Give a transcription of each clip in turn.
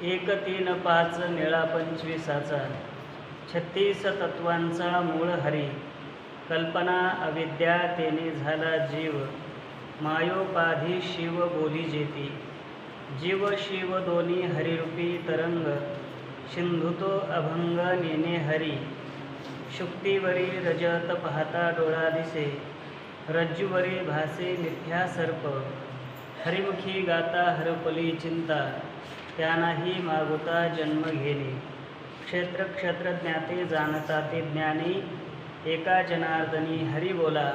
एक 3 5 निळा 25चा 36 तत्वांचा मूळ हरी. कल्पना अविद्या तेने झाला जीव, मायोपाधी शिव बोली जेती. जीव शिव दोन्ही हरिरूपी तरंग, सिंधुतो अभंग नेने हरी. शुक्तीवरी रजत पाहता डोळा दिसे, रज्जुवरी भासे मिथ्या सर्प. हरिमुखी गाता हरपली चिंता, त्यानाही मागुता जन्म घेणे. क्षेत्र क्षेत्रज्ञाते जाणता ते ज्ञानी, एका जनार्दनी हरी बोला.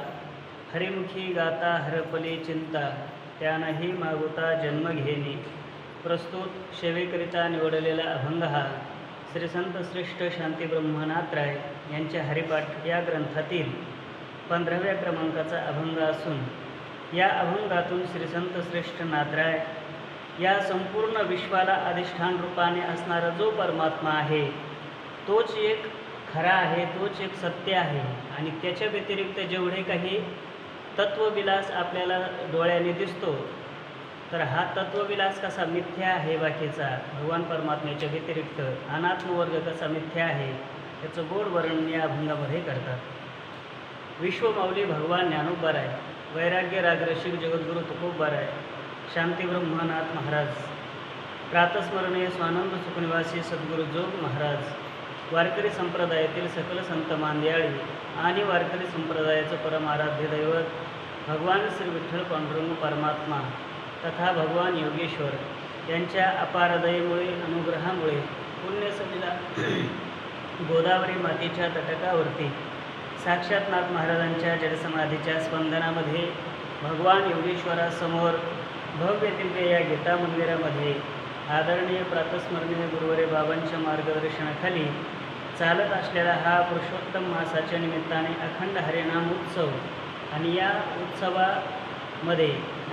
हरिमुखी गाता हरपली चिंता, त्यानाही मागुता जन्म घेणे. प्रस्तुत सेवेकरिता निवडलेला अभंग हा श्री संत श्रेष्ठ शांती ब्रह्मनाथराय यांच्या हरिपाठ या ग्रंथातील 15व्या क्रमांकाचा अभंग असून, या अभंगातून श्री संत श्रेष्ठ नाथराय या संपूर्ण विश्वाला अधिष्ठान रूपाने असणारा जो परमात्मा आहे, तोच एक खरा आहे, तोच एक सत्य आहे. आणि त्याच्या व्यतिरिक्त जेवढे काही तत्वविलास आपल्याला डोळ्याने दिसतो, तर हा तत्वविलास कसा मिथ्या आहे बाकीचा, भगवान परमात्म्याच्या व्यतिरिक्त अनात्मवर्ग कसा मिथ्या आहे, त्याचं गोड वर्णन या अभंगामध्ये करतात. विश्वमाऊली भगवान ज्ञानोबराय, वैराग्य रागरसिक जगद्गुरु तुकोबराय, शांती ब्रह्मनाथ महाराज, प्रातस्मरणीय स्वानंद सुखनिवासी सद्गुरू जोग महाराज, वारकरी संप्रदायातील सकल संत मांदियाळी आणि वारकरी संप्रदायाचं परमाराध्य दैवत भगवान श्री विठ्ठल पांडुरंग परमात्मा तथा भगवान योगेश्वर यांच्या अपार दयेमुळे, अनुग्रहामुळे पुण्यसलीला गोदावरी मातेच्या तटकावरती साक्षात नाथ महाराजांच्या जलसमाधीच्या स्पंदनामध्ये भगवान योगेश्वरासमोर भव्य दिव्य या गीता मंदिरामध्ये आदरणीय प्रातस्मरणीय गुरुवरे बाबांच्या मार्गदर्शनाखाली चालत असलेला हा पुरुषोत्तम मासाच्या निमित्ताने अखंड हरिनाम उत्सव. आणि या उत्सवामध्ये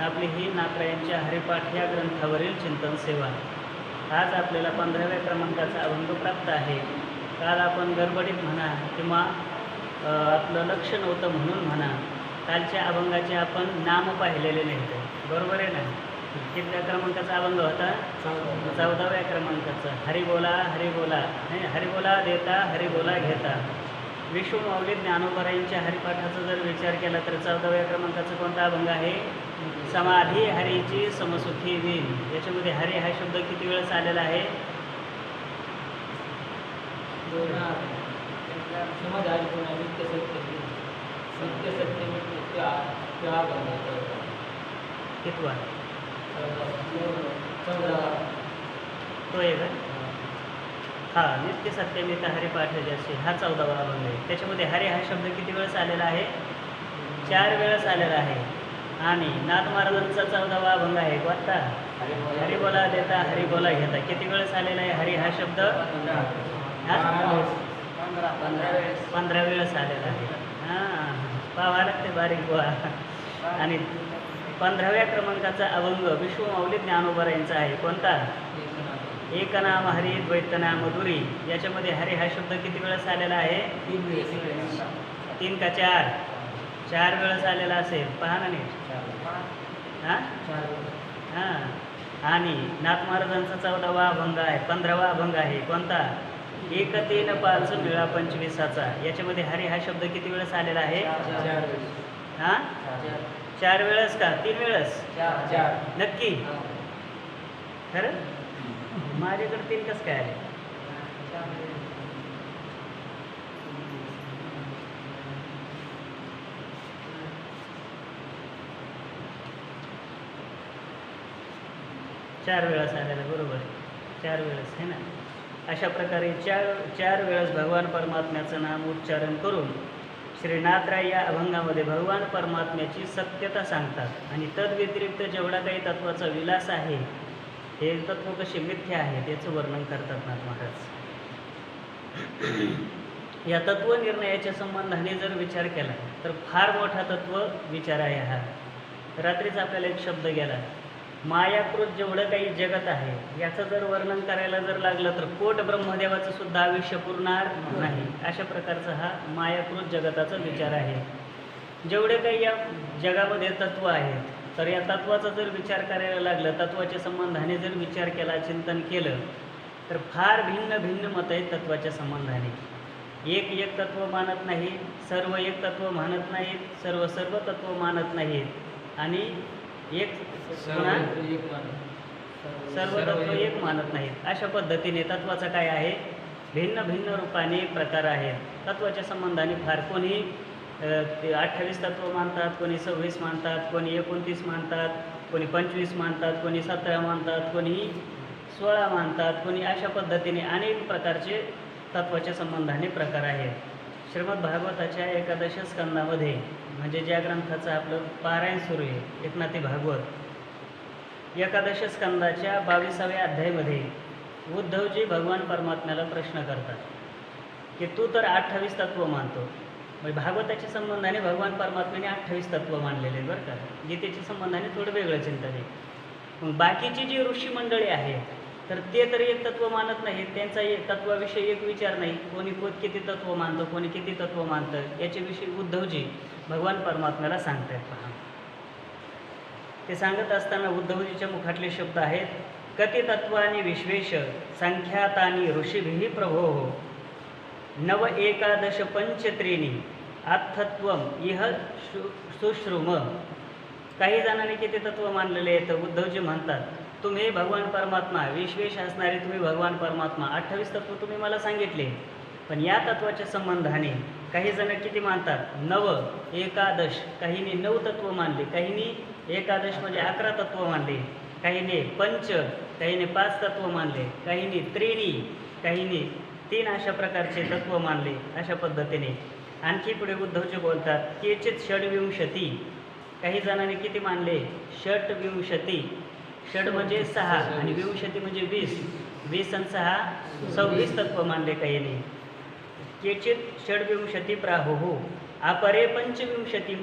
आपली ही नाथरायांच्या हरिपाठ या ग्रंथावरील चिंतन सेवा. आज आपल्याला 15व्या क्रमांकाचा अभंग प्राप्त आहे. काल आपण गडबडीत म्हणा किंवा आपलं लक्ष नव्हतं म्हणून म्हणा, कालच्या अभंगाचे आपण नाम पाहिलेले नाहीत, बरोबर आहे ना. कितव्या क्रमांकाचा अभंग होता? 14व्या क्रमांकाचा. हरिबोला हरिबोला, हरिबोला देता हरिबोला घेता. विश्वमाऊली ज्ञानोबरायांच्या हरिपाठाचा जर विचार केला तर 14व्या क्रमांकाचा कोणता अभंग आहे? समाधी हरीची समसुखी विन. याच्यामध्ये हरी हा शब्द किती वेळेस आलेला आहे? कितवा? तो आहे का? हां, नित्य सत्यमित हरिपाठ जसे हा 14वा अभंग आहे. त्याच्यामध्ये हरी हा शब्द किती वेळेस आलेला आहे? 4 वेळेस आलेला आहे. आणि नाथ महाराजांचा 14वा अभंग आहे कोणता? हरिबोला देता हरिबोला घेता. किती वेळेस आलेला आहे हरी हा शब्द? 15 वेळेस आलेला आहे. हां, पाहावं लागते बारीक बुवा. आणि 15व्या क्रमांकाचा अभंग विश्वमाऊली ज्ञानोबरायांचा आहे कोणता? एक नाम हरी द्वैत नाम मधुरी. याच्यामध्ये हरी हा शब्द किती वेळेस आलेला आहे? 3 का 4? 4 वेळेस आलेला असेल, पहा ना नीट. हां हां. आणि नाथ महाराजांचा 14वा अभंग आहे, 15वा अभंग आहे कोणता? एक 3 5 निळा 25चा. याच्यामध्ये हरी हा शब्द किती वेळेस आलेला आहे? हां, 4 वेळेस का 3 वेळेस? नक्की? खरं? माझ्याकडे 3 कसं काय आले? चार वेळेस आलेला, बरोबर आहे. 4 वेळेस आहे ना. अशा प्रकारे 4 वेळेस भगवान परमात्म्याचं नाम उच्चारण करून श्रीनाथराय या अभंगामध्ये भगवान परमात्म्याची सत्यता सांगतात. आणि तद्व्यतिरिक्त जेवढा काही तत्वाचा विलास आहे, हे तत्व कसे मिथ्या आहे त्याचं वर्णन करतात नाथ महाराज. या तत्वनिर्णयाच्या संबंधाने जर विचार केला तर फार मोठा तत्व विचार आहे हा. रात्रीच आपल्याला एक शब्द गेला, मायाकृत जेवढं काही जगत आहे याचं जर वर्णन करायला जर लागलं तर कोट ब्रह्मदेवाचं सुद्धा आयुष्य पुरणार नाही. अशा प्रकारचा हा मायाकृत जगताचा विचार आहे. जेवढे काही या जगामध्ये तत्व आहेत तर या तत्वाचा जर विचार करायला लागलं, तत्वाच्या संबंधाने जर विचार केला, चिंतन केलं, तर फार भिन्न भिन्न मतं आहेत तत्वाच्या संबंधाने. एक तत्व मानत नाही, सर्व एक तत्व मानत नाहीत, सर्व तत्व मानत नाहीत, आणि सर्व तत्व एक मानत नाहीत. अशा पद्धतीने तत्वाचा काय आहे, भिन्न भिन्न रूपाने प्रकार आहेत. तत्वाच्या संबंधाने फार कोणी 28 तत्व मानतात, कोणी 26 मानतात, कोणी 29 मानतात, कोणी 25 मानतात, कोणी 17 मानतात, कोणी 16 मानतात, कोणी अशा पद्धतीने अनेक प्रकारचे तत्वाच्या संबंधाने प्रकार आहेत. श्रीमद भागवताच्या 11 स्कंदामध्ये, म्हणजे ज्या ग्रंथाचं आपलं पारायण सुरू आहे, एकनाथी भागवत, 11 स्कंदाच्या 22व्या अध्यायामध्ये उद्धवजी भगवान परमात्म्याला प्रश्न करतात की तू तर 28 तत्व मानतो. म्हणजे भागवताच्या संबंधाने भगवान परमात्म्याने 28 तत्व मानलेले आहेत बरं का. गीतेच्या संबंधाने थोडं वेगळं चिंतन आहे. मग बाकीची जी ऋषी मंडळी आहेत तर ते तर एक तत्व मानत नाहीत, त्यांचा एक तत्वाविषयी एक विचार नाही. कोणी किती तत्व मानतं, कोणी किती तत्व मानतं, याच्याविषयी उद्धवजी भगवान परमात्म्याला सांगतात. पहा, ते सांगत असताना उद्धवजीच्या मुखातले शब्द आहेत, कति तत्वानि विश्वेश संख्यातानि ऋषिभिः प्रभो नव एकादश पंचत्रीणी आत्थत्वम इह सुश्रुम. काही जणांनी किती तत्व मानलेले आहेत. उद्धवजी म्हणतात, तुम्ही भगवान परमात्मा, विश्वेश असणारे तुम्ही भगवान परमात्मा, 28 तत्व तुम्ही मला सांगितले, पण या तत्वाच्या संबंधाने काही जण किती मानतात, 9 एकादश. काहींनी 9 तत्व मानले, काहींनी एकादश म्हणजे 11 तत्व मानले, काहींनी पंच, काहींनी 5 तत्व मानले, काहींनी त्रीणी, काहींनी 3 अशा प्रकारचे तत्व मानले. अशा पद्धतीने आणखी पुढे उद्धवजी बोलतात, केचित षड्विंशती. काही जणांनी किती मानले, षड्विंशती. षड म्हणजे 6 आणि विंशती म्हणजे 20. 20 आणि 6 26 तत्व मानले काहींनी. केचित षड्विंशती प्राहुः अपरे पंचविंशती.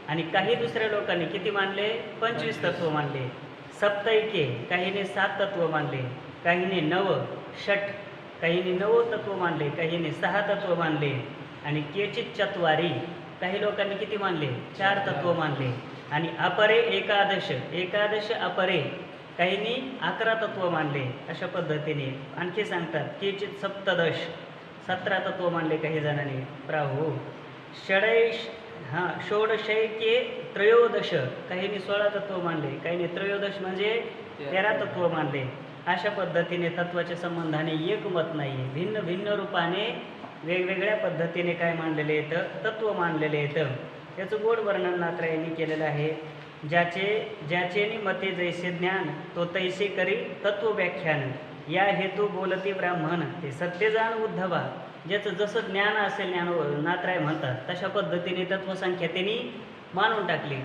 आणि काही दुसऱ्या लोकांनी किती मानले, 25 तत्व मानले. सप्तैके, काहीने 7 तत्व मानले, काहीने 9 षट, काहीने 9 तत्व मानले, काहीने 6 तत्व मानले. आणि केचित चत्वारी, काही लोकांनी किती मानले, 4 तत्व मानले. आणि अपरे एकादश, एकादश अपरे, काहींनी 11 तत्व मानले. अशा पद्धतीने आणखी सांगतात, केचित सप्तदश, 17 तत्व मानले काही जणांनी. प्राहु षोडशैके त्रयोदश, काहींनी 16 तत्व मानले, काहींनी त्रयोदश म्हणजे 13 तत्व मानले. अशा पद्धतीने तत्वाच्या संबंधाने एक मत नाही, भिन्न भिन्न रूपाने वेगवेगळ्या पद्धतीने काय मानलेले येतं, तत्व मानलेले येतं. त्याचं गोड वर्णन नाथरायांनी केलेलं आहे. ज्याचे मते जैसे ज्ञान तो तैसे करी तत्व व्याख्यान, या हेतू बोलती ब्राह्मण ते सत्य जाण उद्धवा. ज्याचं जसं ज्ञान असेल, नाथराय म्हणतात, तशा पद्धतीने तत्वसंख्या त्यांनी मानून टाकली.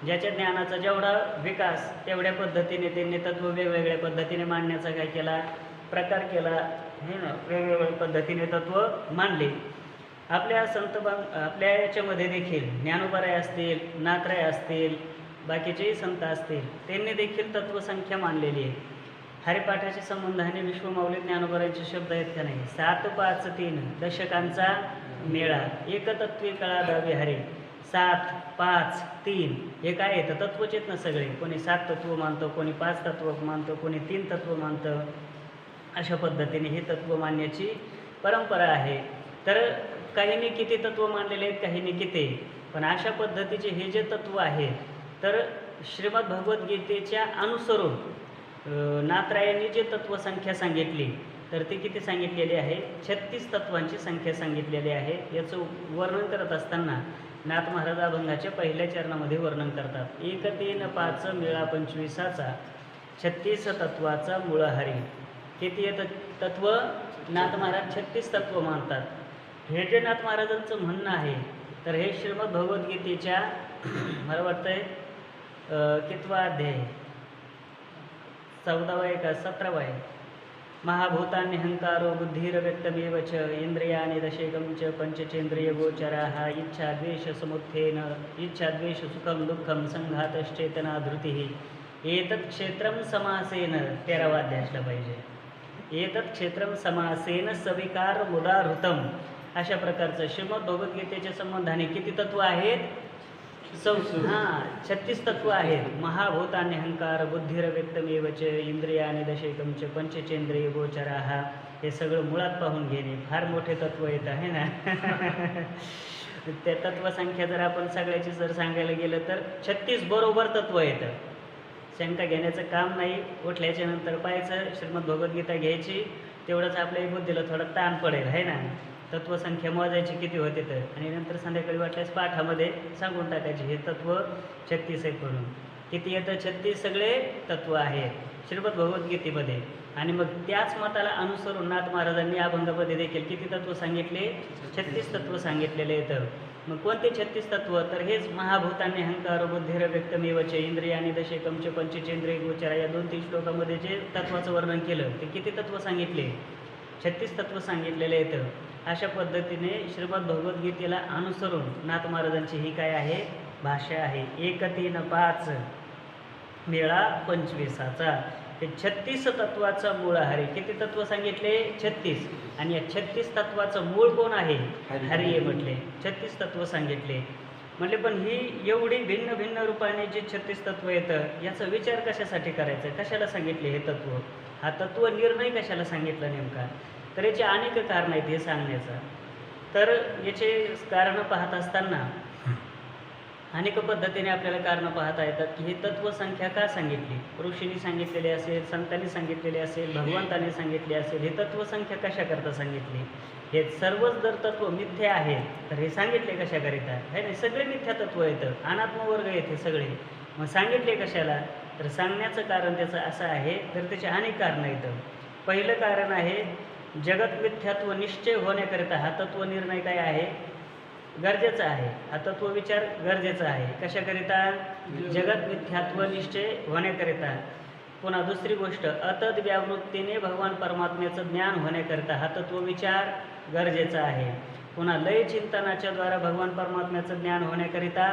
ज्याच्या ज्ञानाचा जेवढा विकास तेवढ्या पद्धतीने त्यांनी तत्व वेगवेगळ्या पद्धतीने मांडण्याचा काय केला, प्रकार केला, हे ना, वेगवेगळ्या पद्धतीने तत्व मांडले. आपल्या आपल्या याच्यामध्ये देखील ज्ञानोबाराय असतील, नाथराय असतील, बाकीचेही संत असतील, त्यांनी देखील तत्वसंख्या मानलेली आहे. हरिपाठाच्या संबंधाने विश्वमाऊली ज्ञानोबारायांचे शब्द आहेत का नाही, 7 5 3 दशकांचा मेळा, एकतत्वी कळा दावे हरे. 7 5 3 हे काय येतं, तत्वच आहेत ना सगळे. कोणी 7 तत्व मानतं, कोणी 5 तत्व मानतं, कोणी 3 तत्व मानतं. अशा पद्धतीने हे तत्व मानण्याची परंपरा आहे. तर काहींनी किती तत्व मानलेले आहेत, काहींनी किती, पण अशा पद्धतीचे हे जे तत्व आहेत, तर श्रीमद भगवद्गीतेच्या अनुसरून नाथरायांनी जे तत्वसंख्या सांगितली, तर ती किती सांगितलेली आहे, 36 तत्वांची संख्या सांगितलेली आहे. याचं वर्णन करत असताना नाथ महाराज अभंगाच्या पहिल्या चरणामध्ये वर्णन करतात, 1 3 5 मेळा 25चा 36 तत्वाचा मूळ हरी. किती येतं तत्व, नाथ महाराज 36 तत्व मानतात. हे जे नाथ महाराजांचं म्हणणं आहे, तर हे श्रीमद भगवद्गीतेच्या मला वाटतंय कितवा अध्याय, 14वा आहे का 17वा आहे. महाभूतान्यहंकारो बुद्धिरव्यक्तमेव च इंद्रियाणि दशेकं च पंचचेंद्रिय गोचराः इच्छा द्वेष समुत्थेन इच्छा द्वेष सुखम दुःखम संघातश्चेतना धृतिः एतत् क्षेत्रम समासेन 13वा अध्याय असला पाहिजे. एतत् क्षेत्रम समासेन सविकार मुदाहृतम. अशा प्रकारचं श्रीमद भगवद्गीतेच्या संबंधाने किती तत्व आहेत, हां 36 तत्व आहेत. महाभूतानि अहंकार बुद्धिरव्यक्तमेव च इंद्रियानि दशैकं च पंचचेंद्रिय गोचराः. हे सगळं मुळात पाहून घेणे फार मोठे तत्व येत आहे ना. त्या तत्वसंख्या जर आपण सगळ्याची जर सांगायला गेलं तर 36 बरोबर तत्व येतं. शंका घेण्याचं काम नाही. उठल्याच्या नंतर पाहायचं, श्रीमद भगवद्गीता घ्यायची, तेवढंच आपल्या बुद्धीला थोडा ताण पडेल आहे ना. तत्वसंख्या मोजायची किती होते तर, आणि नंतर संध्याकाळी वाटल्यास पाठामध्ये सांगून टाकायचे हे तत्व 36 आहे करून. किती येतं? 36 सगळे तत्व आहेत श्रीमद भगवद्गीतेमध्ये. आणि मग त्याच मताला अनुसरून नाथ महाराजांनी अभंगामध्ये देखील किती तत्व सांगितले? 36 तत्व सांगितलेले येतं. मग कोणते 36 तत्व? तर हेच महाभूतानि अहंकार बुद्धिरव्यक्तमेव च इंद्रियानि दशैकं च पंचचेंद्रिय गोचरा या 2-3 श्लोकामध्ये जे तत्वाचं वर्णन केलं ते किती तत्व सांगितले? 36 तत्व सांगितलेले येतं. अशा पद्धतीने श्रीमद भगवद्गीतेला अनुसरून नाथ महाराजांची ही काय आहे? भाषा आहे. 1 3 5 मेळा 25चा. हे 36 तत्वाचं मूळ हरी. किती तत्व सांगितले? 36. आणि या 36 तत्वाचं मूळ कोण आहे? हरी आहे म्हटले. 36 तत्व सांगितले म्हटले. पण ही एवढी भिन्न भिन्न रूपाने जे 36 तत्व येतं याचा विचार कशासाठी करायचा? कशाला सांगितले हे तत्व? हा तत्व निर्णय कशाला सांगितला नेमका? तर याचे अनेक कारण आहेत हे सांगण्याचं. तर याचे कारणं पाहत असताना अनेक पद्धतीने आपल्याला कारणं पाहता येतात की हे तत्वसंख्या का सांगितली. ऋषींनी सांगितलेले असेल, संतांनी सांगितलेले असेल, भगवंतांनी सांगितले असेल. हे तत्वसंख्या कशाकरता सांगितली? हे सर्वच जर तत्व मिथ्या आहेत तर हे सांगितले कशाकरिता? हे नाही, सगळे मिथ्या तत्व येतं, अनात्मवर्ग येते सगळे. मग सांगितले कशाला? तर सांगण्याचं कारण त्याचं असं आहे, तर त्याचे अनेक कारणं येतं. पहिलं कारण आहे जगत मिथ्यात्व निश्चय होण्याकरिता हा तत्व निर्णय काय आहे? गरजेचा आहे. हा तत्व विचार गरजेचा आहे. कशाकरिता? जगत मिथ्यात्व निश्चय होण्याकरिता. पुन्हा दुसरी गोष्ट अतद व्यावृत्तीने भगवान परमात्म्याचं ज्ञान होण्याकरिता हा तत्व विचार गरजेचा आहे. पुन्हा लय चिंतनाच्या द्वारा भगवान परमात्म्याचं ज्ञान होण्याकरिता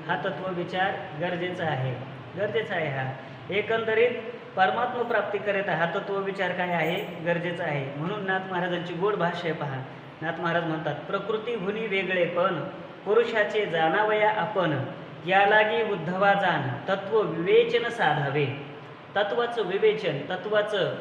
हा तत्व विचार गरजेचा आहे. गरजेचा आहे हा. एकंदरीत परमात्मा प्राप्तीकरिता हा तत्व विचार काय आहे? गरजेचा आहे. म्हणून नाथ महाराजांची गोड भाष्य पहा. नाथ महाराज म्हणतात, प्रकृती हुनी वेगळेपण पुरुषाचे जाणावया आपण, यालागी उद्धवा जाण तत्व विवेचन साधावे. तत्वाचं विवेचन, तत्वाचं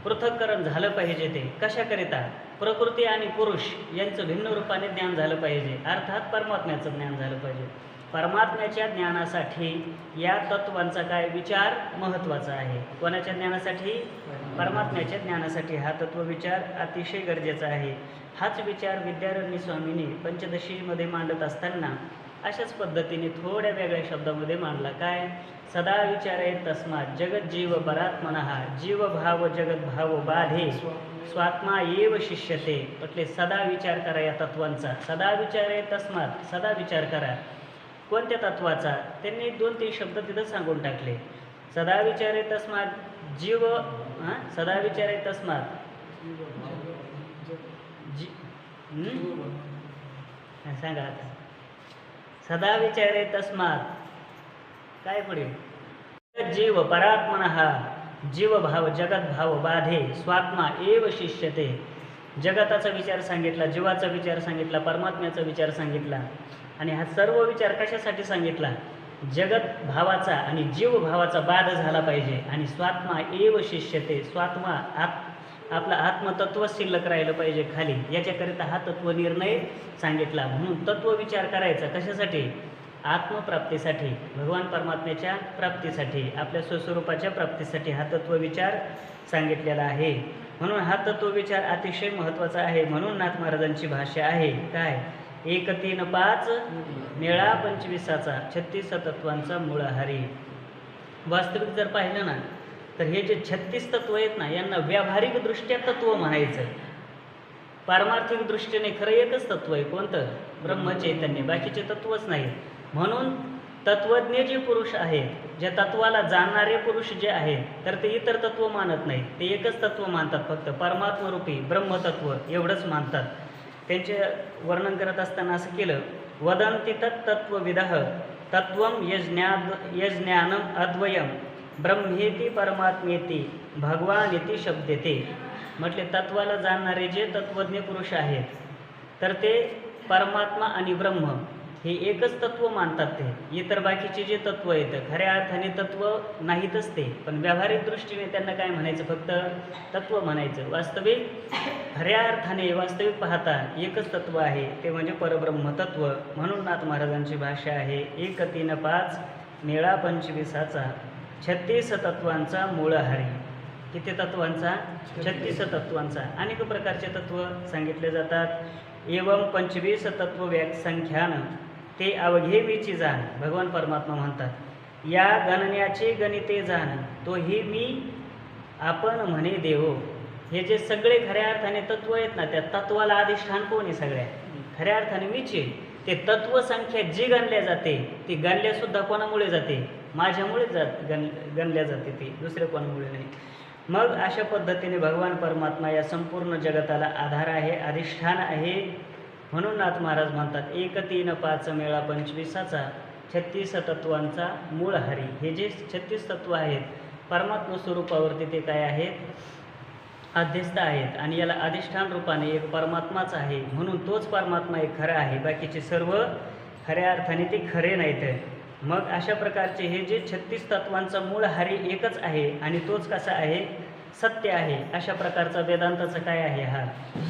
पृथक्करण झालं पाहिजे. ते कशाकरिता? प्रकृती आणि पुरुष यांचं भिन्न रूपाने ज्ञान झालं पाहिजे. अर्थात परमात्म्याचं ज्ञान झालं पाहिजे. परमात्म्याच्या ज्ञानासाठी या तत्वांचा काय विचार महत्त्वाचा आहे. कोणाच्या ज्ञानासाठी? परमात्म्याच्या ज्ञानासाठी हा तत्व विचार अतिशय गरजेचा आहे. हाच विचार विद्यारण्य स्वामींनी पंचदशीमध्ये मांडत असताना अशाच पद्धतीने थोड्या वेगळ्या शब्दामध्ये मांडला. काय? सदा विचारे तस्मात जगत जीव परात्मनः जीव भाव जगत भाव बाधे स्वात्मा एव शिष्यते. म्हटले सदा विचार करा या तत्वांचा. सदा विचारे तस्मात, सदा विचार करा. कोणत्या तत्वाचा? त्यांनी 2-3 शब्द तिथं सांगून टाकले. सदा विचारे तस्मात जीव, सदा विचारे तस्मात सांगा आता. सदा विचारे तस्मात काय पुढे? जीव परात्मनः जीव भाव जगत भाव बाधे स्वात्मा एव शिष्यते. जगताचा विचार सांगितला, जीवाचा विचार सांगितला, परमात्म्याचा विचार सांगितला. आणि हा सर्व विचार कशासाठी सांगितला? जगत भावाचा आणि जीव भावाचा बाध झाला पाहिजे. आणि स्वात्मा एव शिष्यते, स्वात्मा आपला आत्मतत्व शिल्लक राहिलं पाहिजे खाली. याच्याकरिता हा तत्व निर्णय सांगितला. म्हणून तत्व विचार करायचा कशासाठी? आत्मप्राप्तीसाठी, भगवान परमात्म्याच्या प्राप्तीसाठी, आपल्या स्वस्वरूपाच्या प्राप्तीसाठी हा तत्व विचार सांगितलेला आहे. म्हणून हा तत्व विचार अतिशय महत्त्वाचा आहे. म्हणून नाथ महाराजांची भाषा आहे काय? 1 3 5 मेळा 25चा 36 तत्वांचा मूळ हरी. वास्तविक जर पाहिलं ना तर हे जे 36 तत्व आहेत ना यांना व्यावहारिक दृष्ट्या तत्व म्हणायचं. पारमार्थिक दृष्टीने खरं एकच तत्व आहे. कोणतं? ब्रह्मचैतन्य. बाकीचे तत्वच नाही. म्हणून तत्वज्ञ जे पुरुष आहेत, ज्या तत्वाला जाणणारे पुरुष जे आहेत, तर ते इतर तत्व मानत नाहीत. ते एकच तत्व मानतात, फक्त परमात्मरूपी ब्रह्मतत्व एवढंच मानतात. त्यांचे वर्णन करत असताना असं केलं, वदंती तत्त्वविदः तत्वं यज्ञानम अद्वयम ब्रह्मेती परमात्मेती भगवानिती शब्देते. म्हटले तत्वाला जाणणारे जे तत्वज्ञ पुरुष आहेत तर ते परमात्मा आणि ब्रह्म हे एकच तत्व मानतात ते. इतर बाकीचे जे तत्व आहेत खऱ्या अर्थाने तत्व नाहीतच ते, पण व्यावहारिक दृष्टीने त्यांना काय म्हणायचं, फक्त तत्व म्हणायचं. वास्तविक खऱ्या अर्थाने वास्तविक पाहता एकच तत्व आहे, ते म्हणजे परब्रह्मतत्व. म्हणून नाथ महाराजांची भाषा आहे, 1 3 5 मेळा 25 36 तत्वांचा मूळ हरी. किती तत्वांचा? 36 तत्वांचा. अनेक प्रकारचे तत्व सांगितले जातात. एवं 25 तत्व संख्यान ते अवघे मीची जाण. भगवान परमात्मा म्हणतात, या गणण्याचे गणिते जाण तोही मी आपण म्हणे देव. हे जे सगळे खऱ्या अर्थाने तत्व आहेत ना, त्या तत्वाला अधिष्ठान कोण आहे? सगळ्या खऱ्या अर्थाने मीच आहे. ते तत्व संख्या जी गणल्या जाते ती गणल्यासुद्धा कोणामुळे जाते? माझ्यामुळे गणल्या जाते, ती दुसऱ्या कोणामुळे नाही. मग अशा पद्धतीने भगवान परमात्मा या संपूर्ण जगताला आधार आहे, अधिष्ठान आहे. म्हणून नाथ महाराज म्हणतात, 1 3 5 मेळा 25 36 तत्वांचा मूळ हरी. हे जे 36 तत्व आहेत परमात्मा स्वरूपावरती ते काय आहेत? अध्यस्थ आहेत. आणि याला अधिष्ठान रूपाने एक परमात्माच आहे. म्हणून तोच परमात्मा एक खरा आहे, बाकीचे सर्व खऱ्या अर्थाने ते खरे नाहीत. मग अशा प्रकारचे हे जे 36 तत्वांचा मूळ हरी एकच आहे आणि तोच कसा आहे? सत्य आहे. अशा प्रकारचा वेदांताचा काय आहे? हा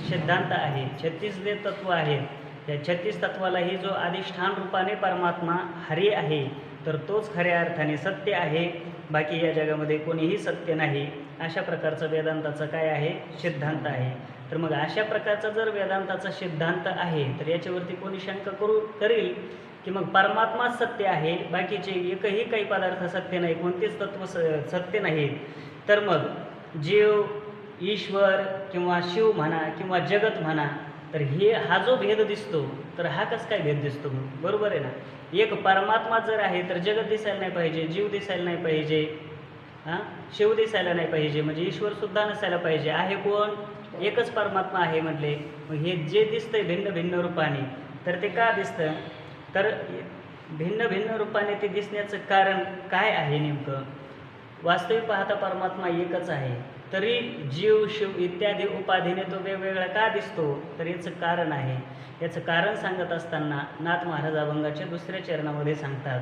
सिद्धांत आहे. 36 जे तत्व आहेत या 36 तत्वालाही जो अधिष्ठान रूपाने परमात्मा हरी आहे, तर तोच खऱ्या अर्थाने सत्य आहे. बाकी या जगामध्ये कोणीही सत्य नाही. अशा प्रकारचा वेदांताचा काय आहे? सिद्धांत आहे. तर मग अशा प्रकारचा जर वेदांताचा सिद्धांत आहे तर याच्यावरती कोणी शंका करेल की मग परमात्माच सत्य आहे, बाकीचे एकही काही पदार्थ सत्य नाही, कोणतेच तत्व सत्य नाहीत, तर मग जीव, ईश्वर किंवा शिव म्हणा किंवा जगत म्हणा, तर हा जो भेद दिसतो तर हा कसं काय भेद दिसतो? बरोबर आहे ना. एक परमात्मा जर आहे तर जगत दिसायला नाही पाहिजे, जीव दिसायला नाही पाहिजे, शिव दिसायला नाही पाहिजे, म्हणजे ईश्वर सुद्धा नसायला पाहिजे. आहे कोण? एकच परमात्मा आहे म्हटले. मग हे जे दिसतंय भिन्न भिन्न रूपाने, तर ते का दिसतं? तर भिन्न भिन्न रूपाने ते दिसण्याचं कारण काय आहे नेमकं? वास्तविक पाहता परमात्मा एकच आहे, तरी जीव, शिव इत्यादी उपाधीने तो वेगवेगळा का दिसतो? तर याचं कारण आहे. याचं कारण सांगत असताना नाथ महाराज अभंगाच्या 2ऱ्या चरणामध्ये सांगतात,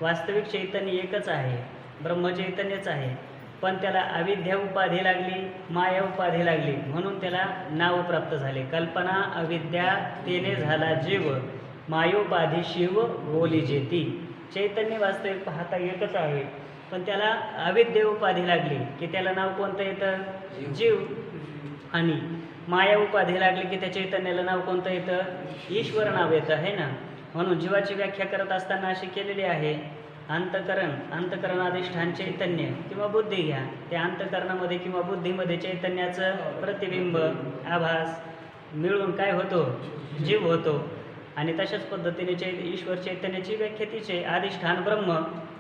वास्तविक चैतन्य एकच आहे, ब्रह्मचैतन्यच आहे, पण त्याला अविद्या उपाधी लागली, माया उपाधी लागली, म्हणून त्याला नाव प्राप्त झाले. कल्पना अविद्या तेने झाला जीव, मायोपाधी शिव बोली जेती. चैतन्य वास्तविक पाहता एकच आहे, पण त्याला अविद्या उपाधी लागली की त्याला नाव कोणतं येतं? जीव. आणि माया उपाधी लागली की त्या चैतन्याला नाव कोणतं येतं? ईश्वर नाव येतं, आहे ना. म्हणून जीवाची व्याख्या करत असताना अशी केलेली आहे, अंतकरणाधिष्ठान चैतन्य किंवा बुद्धी घ्या. त्या अंतकरणामध्ये किंवा बुद्धीमध्ये चैतन्याचं प्रतिबिंब, आभास मिळून काय होतो? जीव होतो. आणि तशाच पद्धतीने ईश्वर चैतन्याची व्याख्या तिचे अधिष्ठान ब्रह्म,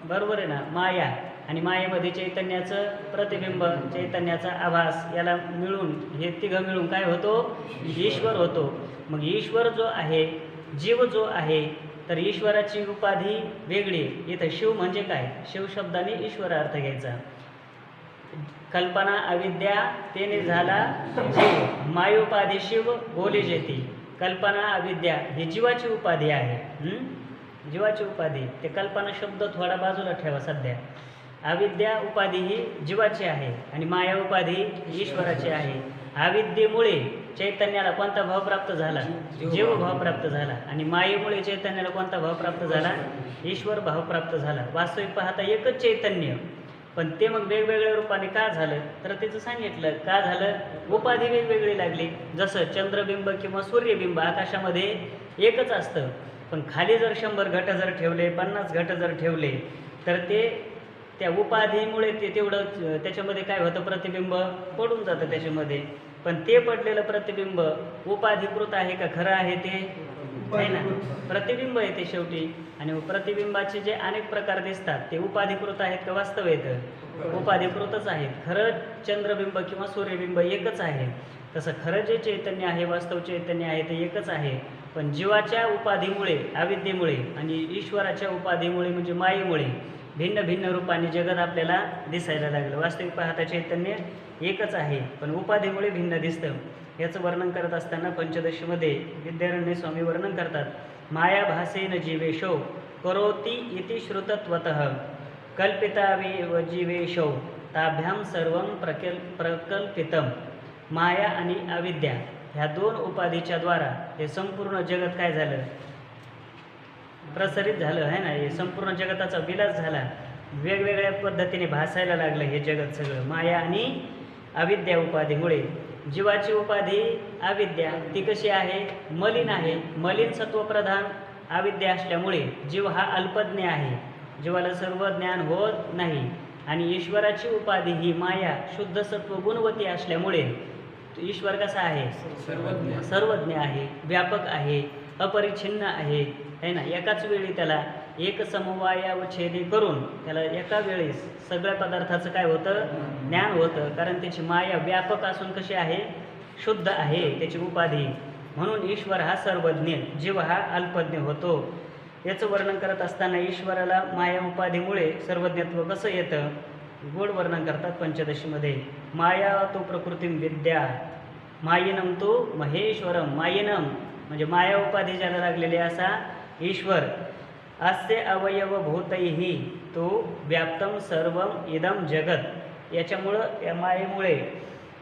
बरोबर आहे ना. माया आणि मायेमध्ये चैतन्याचं प्रतिबिंब, चैतन्याचा आभास, याला मिळून हे तिघं मिळून काय होतो? ईश्वर होतो. मग ईश्वर जो आहे, जीव जो आहे, तर ईश्वराची उपाधी वेगळी. इथं शिव म्हणजे काय? शिव शब्दाने ईश्वर अर्थ घ्यायचा. कल्पना अविद्या तेने झाला जीव, मायोपाधी शिव बोली जेती. कल्पना अविद्या ही जीवाची उपाधी आहे, जीवाची उपाधी. ते कल्पना शब्द थोडा बाजूला ठेवा सध्या. अविद्या उपाधी ही जीवाची आहे आणि माया उपाधी ईश्वराची आहे. अविद्येमुळे चैतन्याला कोणता भाव प्राप्त झाला? जीव भाव प्राप्त झाला. आणि मायेमुळे चैतन्याला कोणता भाव प्राप्त झाला? ईश्वर भाव प्राप्त झाला. वास्तविक पाहता एकच चैतन्य, पण ते मग वेगवेगळ्या रूपाने का झालं? तर त्याचं सांगितलं का झालं? उपाधी वेगवेगळी लागली. जसं चंद्रबिंब किंवा सूर्यबिंब आकाशामध्ये एकच असतं, पण खाली जर 100 घट जर ठेवले, 50 घट जर ठेवले, तर ते त्या उपाधीमुळे ते तेवढं त्याच्यामध्ये काय होतं? प्रतिबिंब पडून जातं त्याच्यामध्ये. पण ते पडलेलं प्रतिबिंब उपाधिकृत आहे का? खरं आहे ते? आहे ना, प्रतिबिंब आहे ते शेवटी. आणि प्रतिबिंबाचे जे अनेक प्रकार दिसतात ते उपाधिकृत आहेत का वास्तव येतं? उपाधिकृतच आहेत. खरं चंद्रबिंब किंवा सूर्यबिंब एकच आहे. तसं खरं जे चैतन्य आहे, वास्तव चैतन्य आहे ते एकच आहे, पण जीवाच्या उपाधीमुळे, अविद्येमुळे आणि ईश्वराच्या उपाधीमुळे म्हणजे मायेमुळे भिन्न भिन्न रूपाने जगत आपल्याला दिसायला लागलं. वास्तविक पाहता चैतन्य एकच आहे, पण उपाधीमुळे भिन्न दिसतं. याचं वर्णन करत असताना पंचदशीमध्ये विद्यारण्य स्वामी वर्णन करतात, मायाभासेन जीवेशो करोति इति श्रुतत्वतः कल्पिताविव जीवेशो ताभ्याम सर्वं प्रकल्पितम. माया आणि अविद्या ह्या दोन उपाधीच्या द्वारा हे संपूर्ण जगत काय झालं, प्रसारित झालं आहे ना. हे संपूर्ण जगताचा विलास झाला, वेगवेगळ्या पद्धतीने भासायला लागलं हे जगत सगळं माया आणि अविद्या उपाधीमुळे. जीवाची उपाधी अविद्या ती कशी आहे, मलिन आहे. मलिन सत्वप्रधान अविद्या असल्यामुळे जीव हा अल्पज्ञ आहे, जीवाला सर्व ज्ञान होत नाही. आणि ईश्वराची उपाधी ही माया शुद्ध सत्व गुणवती असल्यामुळे ईश्वर कसा आहे, सर्वज्ञ आहे, व्यापक आहे, अपरिच्छिन्न आहे ना. एकाच वेळी त्याला एक समवायावच्छेदी करून त्याला एका वेळेस सगळ्या पदार्थाचं काय होतं, ज्ञान होतं. कारण त्याची माया व्यापक असून कशी आहे, शुद्ध आहे त्याची उपाधी. म्हणून ईश्वर हा सर्वज्ञ, जीव हा अल्पज्ञ होतो. याचं वर्णन करत असताना ईश्वराला माया उपाधीमुळे सर्वज्ञत्व कसं येतं, गोड वर्णन करतात पंचदशीमध्ये. माया तो प्रकृतीम विद्या मायिनम तो महेश्वरम. मायिनम म्हणजे माया उपाधी ज्याला लागलेली असा ईश्वर. अस्य अवयवभूतैहि तो व्याप्तम सर्वम इदम जगत. याच्यामुळं या मायेमुळे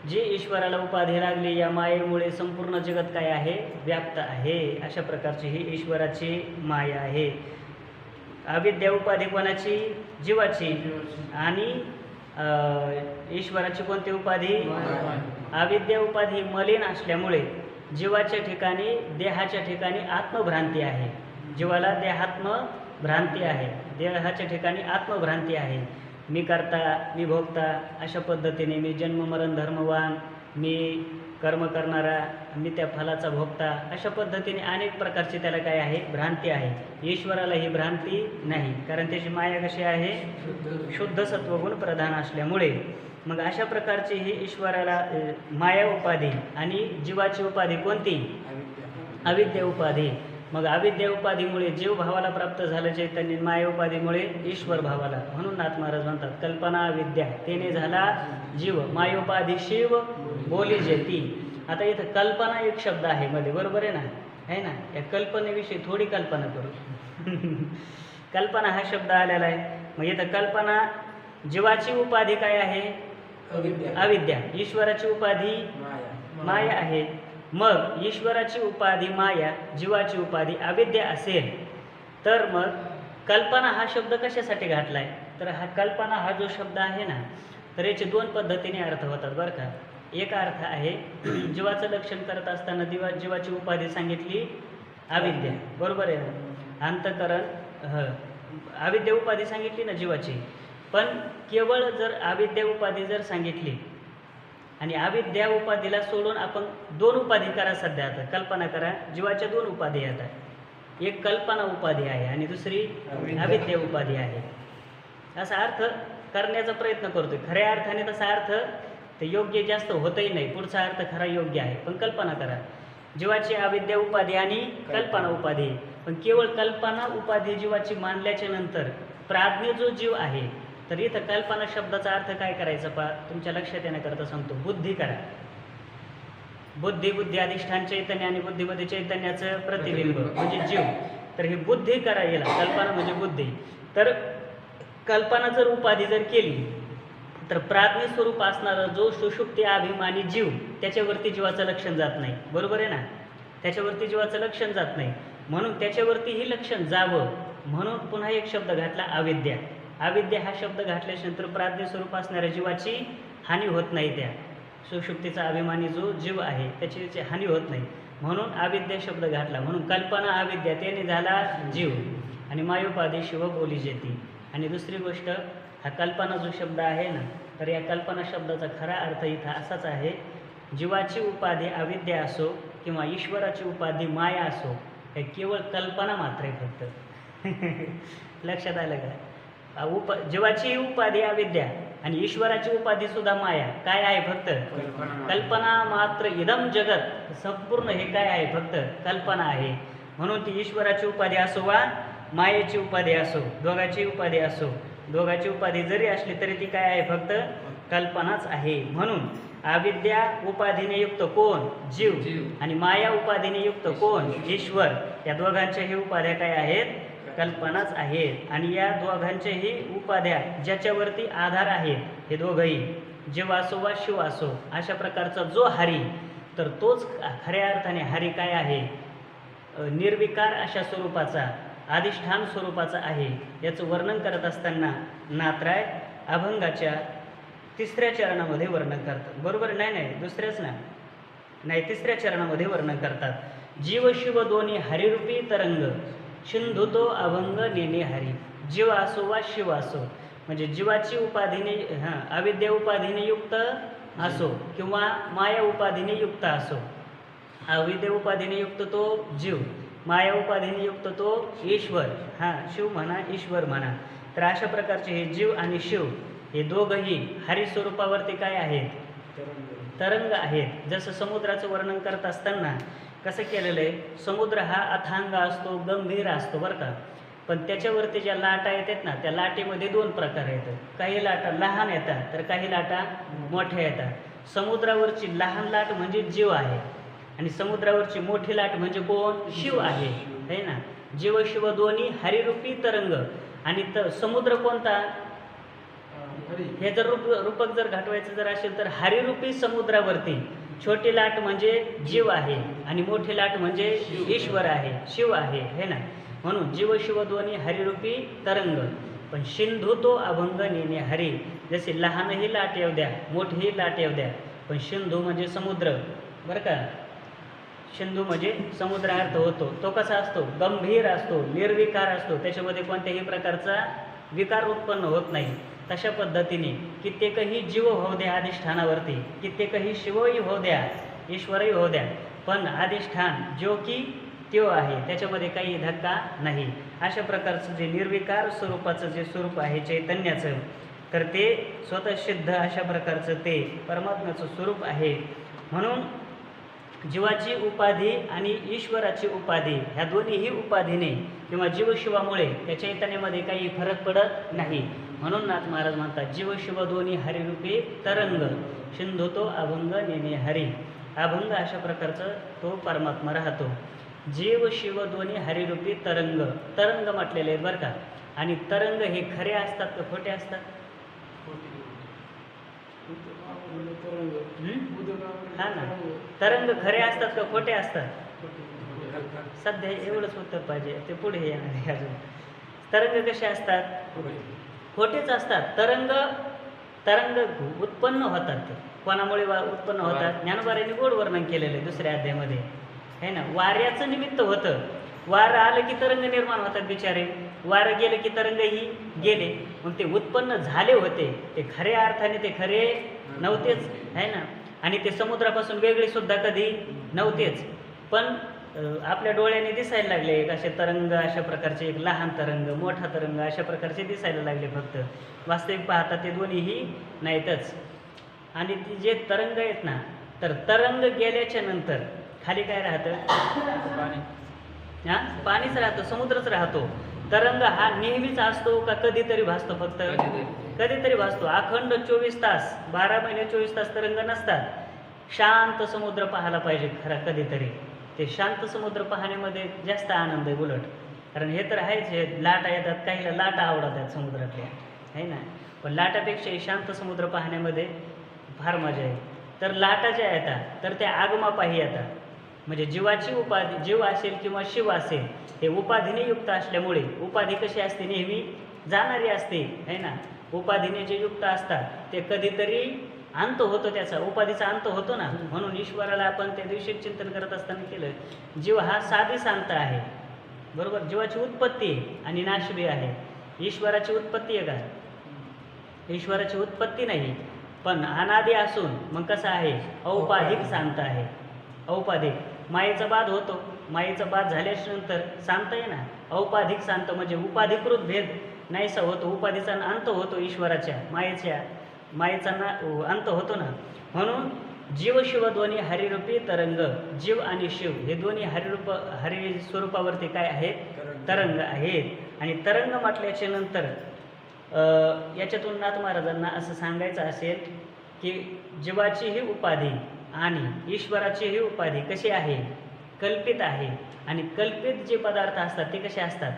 जी ईश्वराला उपाधी लागली, या मायेमुळे संपूर्ण जगत काय आहे, व्याप्त आहे. अशा प्रकारची ही ईश्वराची माया आहे. अविद्या उपाधी कोणाची, जीवाची. आणि ईश्वराची कोणती उपाधी, अविद्या उपाधी मलिन असल्यामुळे जीवाच्या ठिकाणी देहाच्या ठिकाणी आत्मभ्रांती आहे. जीवाला देहात्म भ्रांती आहे, देहाच्या ठिकाणी आत्मभ्रांती आहे. मी करता, मी भोगता, अशा पद्धतीने मी जन्म मरण धर्मवान, मी कर्म करणारा, मी त्या फलाचा भोगता, अशा पद्धतीने अनेक प्रकारची त्याला काय आहे, भ्रांती आहे. ईश्वराला ही भ्रांती नाही, कारण त्याची माया कशी आहे, शुद्ध सत्वगुण प्रधान असल्यामुळे. मग अशा प्रकारची ही ईश्वराला माया उपाधी आणि जीवाची उपाधी कोणती, अविद्या उपाधी. मग अविद्या उपाधीमुळे जीव भावाला प्राप्त झालं चैतन्य, माया उपाधीमुळे ईश्वर भावाला. म्हणून नाथ महाराज म्हणतात कल्पना अविद्या तेने झाला जीव, मायोपाधी शिव बोली जेती. आता इथं कल्पना एक शब्द आहे मध्ये, बरोबर आहे ना, आहे ना. या कल्पनेविषयी थोडी कल्पना करू. कल्पना हा शब्द आलेला आहे. मग इथं कल्पना, जीवाची उपाधी काय आहे, अविद्या. ईश्वराची उपाधी माया आहे. मग ईश्वराची उपाधी माया, जीवाची उपाधी अविद्या असेल तर मग कल्पना हा शब्द कशासाठी घातला आहे, तर हा कल्पना हा जो शब्द आहे ना, तर याचे दोन पद्धतीने अर्थ होतात बरं का. एक अर्थ आहे जीवाचं लक्षण करत असताना जीवाची उपाधी सांगितली अविद्या, बरोबर आहे ना. अंतकरण अविद्या उपाधी सांगितली ना जीवाची. पण केवळ जर अविद्या उपाधी जर सांगितली आणि अविद्या उपाधीला सोडून आपण दोन उपाधी करा सध्या. आता कल्पना करा, जीवाच्या दोन उपाधी येतात. एक कल्पना उपाधी आहे आणि दुसरी अविद्या उपाधी आहे. असा अर्थ करण्याचा प्रयत्न करतोय. खऱ्या अर्थाने तसा अर्थ तर योग्य जास्त होतही नाही, पुढचा अर्थ खरा योग्य आहे. पण कल्पना करा, जीवाची अविद्या उपाधी आणि कल्पना उपाधी. पण केवळ कल्पना उपाधी जीवाची मानल्याच्या नंतर प्राज्ञ जो जीव आहे, तर इथं कल्पना शब्दाचा अर्थ काय करायचा पा तुमच्या लक्षात येण्याकरता सांगतो. बुद्धी करा. बुद्धी अधिष्ठान चैतन्य आणि बुद्धीमध्ये चैतन्याचं प्रतिबिंब म्हणजे जीव. तर ही बुद्धी करा, येला कल्पना म्हणजे बुद्धी. तर कल्पना जर उपाधी जर केली तर प्राज्ञ स्वरूप असणारा जो सुषुप्ती अभिमानी जीव, त्याच्यावरती जीवाचं लक्षण जात नाही, बरोबर आहे ना. त्याच्यावरती जीवाचं लक्षण जात नाही, म्हणून त्याच्यावरती ही लक्षण जावं म्हणून पुन्हा एक शब्द घातला अविद्या. अविद्या हा शब्द घातल्यानंतर प्राज्ञ स्वरूप असणाऱ्या जीवाची हानी होत नाही. त्या सुषुप्तीचा अभिमानी जो जीव आहे त्याची हानी होत नाही, म्हणून अविद्या शब्द घातला. म्हणून कल्पना अविद्या त्याने झाला जीव आणि मायोपाधी शिव बोली जेती. आणि दुसरी गोष्ट, हा कल्पना जो शब्द आहे ना, तर या कल्पना शब्दाचा खरा अर्थ इथं असाच आहे, जीवाची उपाधी अविद्या असो किंवा ईश्वराची उपाधी माया असो, हे केवळ कल्पना मात्र आहे फक्त. लक्षात आलं का. जीवाची उपाधी अविद्या आणि ईश्वराची उपाधी सुद्धा माया काय आहे, फक्त कल्पना मात्र. इदम जगत संपूर्ण हे काय आहे, फक्त कल्पना आहे. म्हणून ती ईश्वराची उपाधी असो वा मायेची उपाधी असो, दोघाची उपाधी असो, दोघाची उपाधी जरी असली तरी ती काय आहे, फक्त कल्पनाच आहे. म्हणून अविद्या उपाधीने युक्त कोण? जीव. आणि माया उपाधीने युक्त कोण? ईश्वर. या दोघांच्याही उपाध्या काय आहेत? कल्पनाच आहेत. आणि या दोघांच्याही उपाध्या ज्याच्यावरती आधार आहेत हे दोघंही, जीव असो वा शिव असो, अशा प्रकारचा जो हरी, तर तोच खऱ्या अर्थाने हरी काय आहे? निर्विकार अशा स्वरूपाचा, अधिष्ठान स्वरूपाचा आहे. याचं वर्णन करत असताना नाथराय अभंगाच्या 3ऱ्या चरणामध्ये वर्णन करतात. बरोबर? नाही, दुसऱ्याच नाही, 3ऱ्या चरणामध्ये वर्णन करतात. जीव शिव दोन्ही हरिरूपी तरंग, सिंधू तो अभंग नेने हरी. जीव असो वा शिव असो, म्हणजे जीवाची उपाधीने अविद्या उपाधीने युक्त असो किंवा माया उपाधीने युक्त असो. अविद्या उपाधीने युक्त तो जीव, माया उपाधीने युक्त तो ईश्वर. शिव म्हणा, ईश्वर म्हणा. तर अशा प्रकारचे हे जीव आणि शिव हे दोघंही हरिस्वरूपावरती काय आहेत? तरंग आहेत. जसं समुद्राचं वर्णन करत असताना कसं केलेलं आहे? समुद्र हा अथांग असतो, गंभीर असतो बरं का. पण त्याच्यावरती ज्या लाटा येतात ना, त्या लाटेमध्ये 2 प्रकार येतात. काही लाटा लहान येतात तर काही लाटा मोठ्या येतात. समुद्रावरची लहान लाट म्हणजे जीव आहे आणि समुद्रावरची मोठी लाट म्हणजे कोण? शिव आहे ना. जीव शिव दोन्ही हरिरूपी तरंग. आणि समुद्र कोणता? हे जर रूपक जर घटवायचं जर असेल तर हरिरूपी समुद्रावरती छोटी लाट म्हणजे जीव आहे आणि मोठी लाट म्हणजे ईश्वर आहे, शिव आहे, हे ना. म्हणून जीव शिव दोन्ही हरिरूपी तरंग. पण सिंधू तो अभंग नेणे हरी. जसे लहानही लाट येऊ द्या, मोठीही लाट येऊ द्या, पण सिंधू म्हणजे समुद्र बरं का. सिंधू म्हणजे समुद्र अर्थ होतो. तो कसा असतो? गंभीर असतो, निर्विकार असतो. त्याच्यामध्ये कोणत्याही प्रकारचा विकार उत्पन्न होत नाही. तशा पद्धतीने कित्येकही जीव होऊ द्या अधिष्ठानावरती, कित्येकही शिवही होऊ द्या, ईश्वरही होऊ द्या, पण अधिष्ठान जो की त्यो आहे, त्याच्यामध्ये काही धक्का नाही. अशा प्रकारचं जे निर्विकार स्वरूपाचं जे स्वरूप आहे चैतन्याचं, तर ते स्वतः सिद्ध अशा प्रकारचं ते परमात्म्याचं स्वरूप आहे. म्हणून जीवाची उपाधी आणि ईश्वराची उपाधी ह्या दोन्हीही उपाधीने किंवा जीवशिवामुळे त्या चैतन्यामध्ये काही फरक पडत नाही. म्हणून नाथ महाराज म्हणतात जीव शिव दोन्ही हरिरूपी तरंग, सिंधू तो अभंग नेणे हरी. अभंग अशा प्रकारचा तो परमात्मा राहतो. जीव शिव दोन्ही हरिरूपी तरंग. तरंग म्हटलेले आहेत बरं का. आणि तरंग हे खरे असतात का खोटे असतात? हा ना. तरंग खरे असतात का खोटे असतात? सध्या एवढंच उत्तर पाहिजे, ते पुढे येणार अजून. तरंग कसे असतात? खोटेच असतात. तरंग उत्पन्न होतात. ते कोणामुळे उत्पन्न होतात? ज्ञानोबारांनी गोड वर्णन केलेलं आहे 2ऱ्या अध्यायामध्ये, है ना. वाऱ्याचं निमित्त होतं. वारं आलं की तरंग निर्माण होतात बिचारे, वारं गेलं की तरंगही गेले. मग ते उत्पन्न झाले होते, ते खऱ्या अर्थाने ते खरे नव्हतेच, है ना. आणि ते समुद्रापासून वेगळे सुद्धा कधी नव्हतेच. पण आपल्या डोळ्याने दिसायला लागले असे तरंग, अशा प्रकारचे एक लहान तरंग, मोठा तरंग, अशा प्रकारचे दिसायला लागले. फक्त वास्तविक पाहता ते दोन्हीही नाहीतच. आणि ती जे तरंग आहेत ना, तर तरंग गेल्याच्या नंतर खाली काय राहतं? पाणीच राहतं, समुद्रच राहतो. तरंग हा नेहमीच असतो का कधीतरी भासतो? फक्त कधीतरी भासतो. अखंड 24 तास, 12 महिने 24 तास तरंग नसतात. शांत समुद्र पाहायला पाहिजे खरा कधीतरी. ते शांत समुद्र पाहण्यामध्ये जास्त आनंद आहे उलट. कारण हे तर आहेच, हे लाटा येतात, काहीला लाटा आवडतात समुद्रातल्या, आहे ना. पण लाटापेक्षा शांत समुद्र पाहण्यामध्ये फार मजा आहे. तर लाटा ज्या येतात तर त्या आगमापाही येतात. म्हणजे जीवाची उपाधी, जीव असेल किंवा शिव असेल, हे उपाधीने युक्त असल्यामुळे, उपाधी कशी असते? नेहमी जाणारी असते, है ना. उपाधीने जे युक्त असतात ते कधीतरी अंत होतो, त्याचा उपाधीचा अंत होतो ना. म्हणून ईश्वराला आपण त्या दिवशी चिंतन करत असताना केलं, जीव हा साधी शांत आहे, बरोबर. जीवाची उत्पत्ती आणि नाश बी आहे. ईश्वराची उत्पत्ती आहे का? ईश्वराची उत्पत्ती नाही, पण अनादी असून मग कसं आहे? औपाधिक शांत आहे. औपाधिक मायेचा बाध होतो, मायेचा बाध झाल्यानंतर शांत आहे ना. औपाधिक शांत म्हणजे उपाधिकृत भेद नाहीसा होतो, उपाधीचा अंत होतो. ईश्वराच्या मायेचा अंत होतो ना. म्हणून जीव शिव दोन्ही हरिरूपी तरंग, जीव आणि शिव हे दोन्ही हरि स्वरूपावरती काय आहेत? तरंग आहेत. आणि तरंग म्हटल्याच्या नंतर याच्यातून नाथ महाराजांना असं सांगायचं असेल की जीवाची ही उपाधी आणि ईश्वराची ही उपाधी कशी आहे, कल्पित आहे. आणि कल्पित जे पदार्थ असतात ते कसे असतात,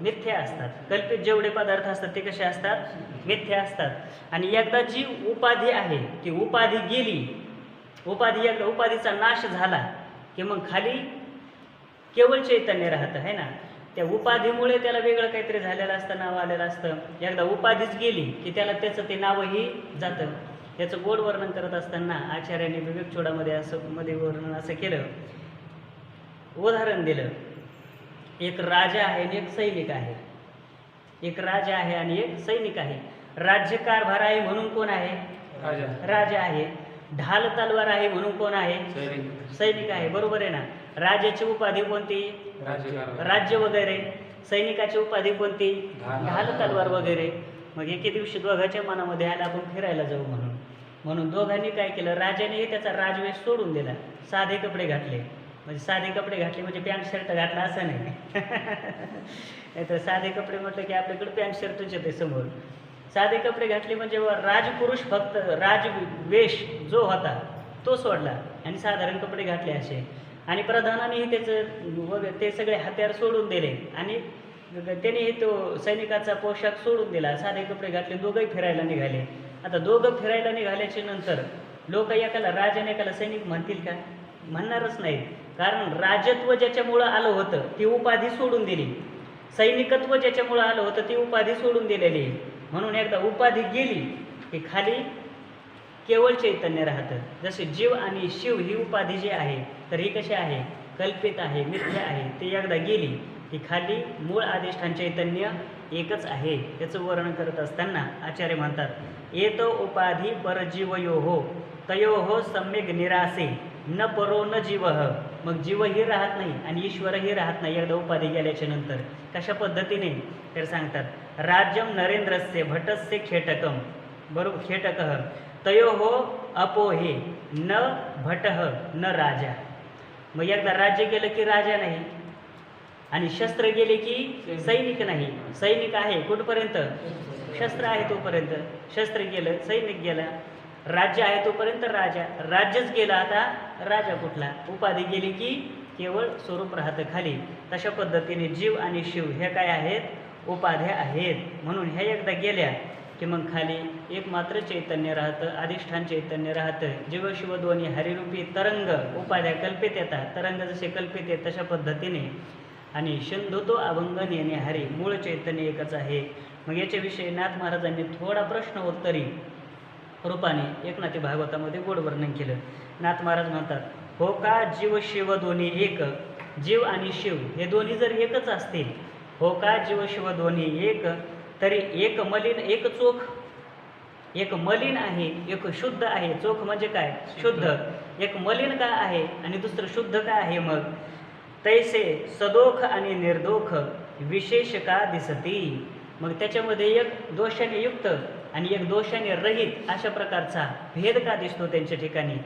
मिथ्या असतात. कल्पित जेवढे पदार्थ असतात ते कसे असतात, मिथ्या असतात. आणि एकदा जी उपाधी आहे ती उपाधी गेली, एकदा उपाधीचा नाश झाला की मग खाली केवळ चैतन्य राहतं आहे ना. त्या उपाधीमुळे त्याला वेगळं काहीतरी झालेलं असतं, नाव आलेलं असतं. एकदा उपाधीच गेली की त्याला त्याचं ते नावही जातं. त्याचं गोड वर्णन करत असताना आचार्यांनी विवेक चोडामध्ये मध्ये वर्णन असं केलं, उदाहरण दिलं. एक राजा आहे आणि एक सैनिक आहे. एक राजा आहे आणि एक सैनिक आहे. राज्यकारभार आहे म्हणून कोण आहे, राजा आहे. ढाल तलवार आहे म्हणून कोण आहे, सैनिक आहे. बरोबर आहे ना. राजाची उपाधी कोणती, राज्य वगैरे. सैनिकाची उपाधी कोणती, ढाल तलवार वगैरे. मग एके दिवशी दोघांच्या मनामध्ये आला आपण फिरायला जाऊ म्हणून दोघांनी काय केलं, राजानेही त्याचा राजवेश सोडून दिला, साधे कपडे घातले. म्हणजे साधे कपडे घातले म्हणजे पॅन्ट शर्ट घातला असं नाही तर साधे कपडे म्हटलं की आपल्याकडे पॅन्ट शर्टच येते समोर. साधे कपडे घातले म्हणजे राजपुरुष फक्त राजवेश जो होता तो सोडला आणि साधारण कपडे घातले असे. आणि प्रधानानेही त्याचं ते सगळे हत्यार सोडून दिले आणि त्यानेही तो सैनिकाचा पोशाख सोडून दिला, साधे कपडे घातले. दोघंही फिरायला निघाले. आता दोघं फिरायला निघाल्याच्या नंतर लोक एकाला राजा आणि एकाला सैनिक म्हणतील का, म्हणणारच नाहीत. कारण राजत्व ज्याच्यामुळं आलं होतं ती उपाधी सोडून दिली, सैनिकत्व ज्याच्यामुळं आलं होतं ती उपाधी सोडून दिलेली. म्हणून एकदा उपाधी गेली की खाली केवळ चैतन्य राहतं. जसे जीव आणि शिव ही उपाधी जी आहे तर ही कशी आहे, कल्पित आहे, मिथ्या आहे. ती एकदा गेली की खाली मूळ अधिष्ठान चैतन्य एकच आहे. त्याचं वर्णन करत असताना आचार्य म्हणतात, येतो उपाधी परजीवयोहो तयोहो सम्यक निरासे न परो न जीवह. मग जीवही राहत नाही आणि ईश्वरही राहत नाही एकदा उपाधी गेल्याच्या नंतर. कशा पद्धतीने तर सांगतात, राज्यम नरेंद्रस्य भटस्य खेटकम, बरोबर, खेटकः तयोहो अपोहे न भटः न राजा. मग एकदा राज्य गेलं की राजा नाही आणि शस्त्र गेले की सैनिक नाही. सैनिक आहे कुठपर्यंत, शस्त्र आहे तोपर्यंत. शस्त्र गेलं, सैनिक गेला. राज्य आहे तोपर्यंत राजा, राज्यच गेला आता राजा कुठला. उपाधी गेली की केवळ स्वरूप राहतं खाली. तशा पद्धतीने जीव आणि शिव ह्या काय आहेत, उपाध्या आहेत. म्हणून ह्या एकदा गेल्या की मग खाली एक मात्र चैतन्य राहतं, अधिष्ठान चैतन्य राहतं. जीव शिव दोन्ही हरिरूपी तरंग उपाध्या कल्पित येतात. तरंग जसे कल्पित येत तशा पद्धतीने. आणि सिंधुतो अभंग नेणे हरी, मूळ चैतन्य एकच आहे. मग याच्याविषयी नाथ महाराजांनी थोडा प्रश्न उत्तरी रूपाने एकनाथी भागवतामध्ये गोड वर्णन केलं. नाथ महाराज म्हणतात, हो का जीव शिव दोन्ही एक. जीव आणि शिव हे दोन्ही जर एकच असतील, हो का जीव शिव दोन्ही एक, तरी एक मलिन एक चोख. एक मलिन आहे, एक शुद्ध आहे. चोख म्हणजे काय, शुद्ध. एक मलिन का आहे आणि दुसरं शुद्ध का आहे. मग तैसे सदोख आणि निर्दोख विशेष का दिसती. मग त्याच्यामध्ये एक दोषाने युक्त आणि एक दोषाने रहित अशा प्रकारचा भेद का दिसतो त्यांच्या ठिकाणी.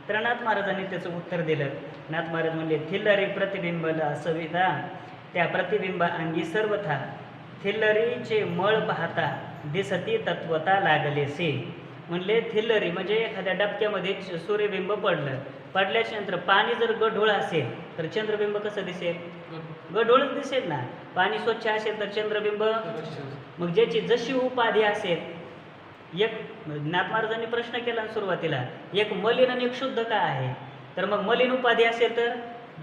तर नाथ महाराजांनी त्याचं उत्तर दिलं. नाथ महाराज म्हणले, थिल्लरी प्रतिबिंबला सविता, त्या प्रतिबिंबा अंगी सर्वथा थिल्लरीचे मळ पाहता दिसती तत्वता लागलेसे. म्हणले थिल्लरी म्हणजे एखाद्या डबक्यामध्ये सूर्यबिंब पडल्याच्या नंतर पाणी जर गढूळ असेल तर चंद्रबिंब कसं दिसेल, गढूळच दिसेल ना. पाणी स्वच्छ असेल तर चंद्रबिंब. मग ज्याची जशी उपाधी असेल, एक नाथ महाराजांनी प्रश्न केला सुरुवातीला, एक मलिन आणि एक शुद्ध का आहे. तर मग मलिन उपाधी असेल तर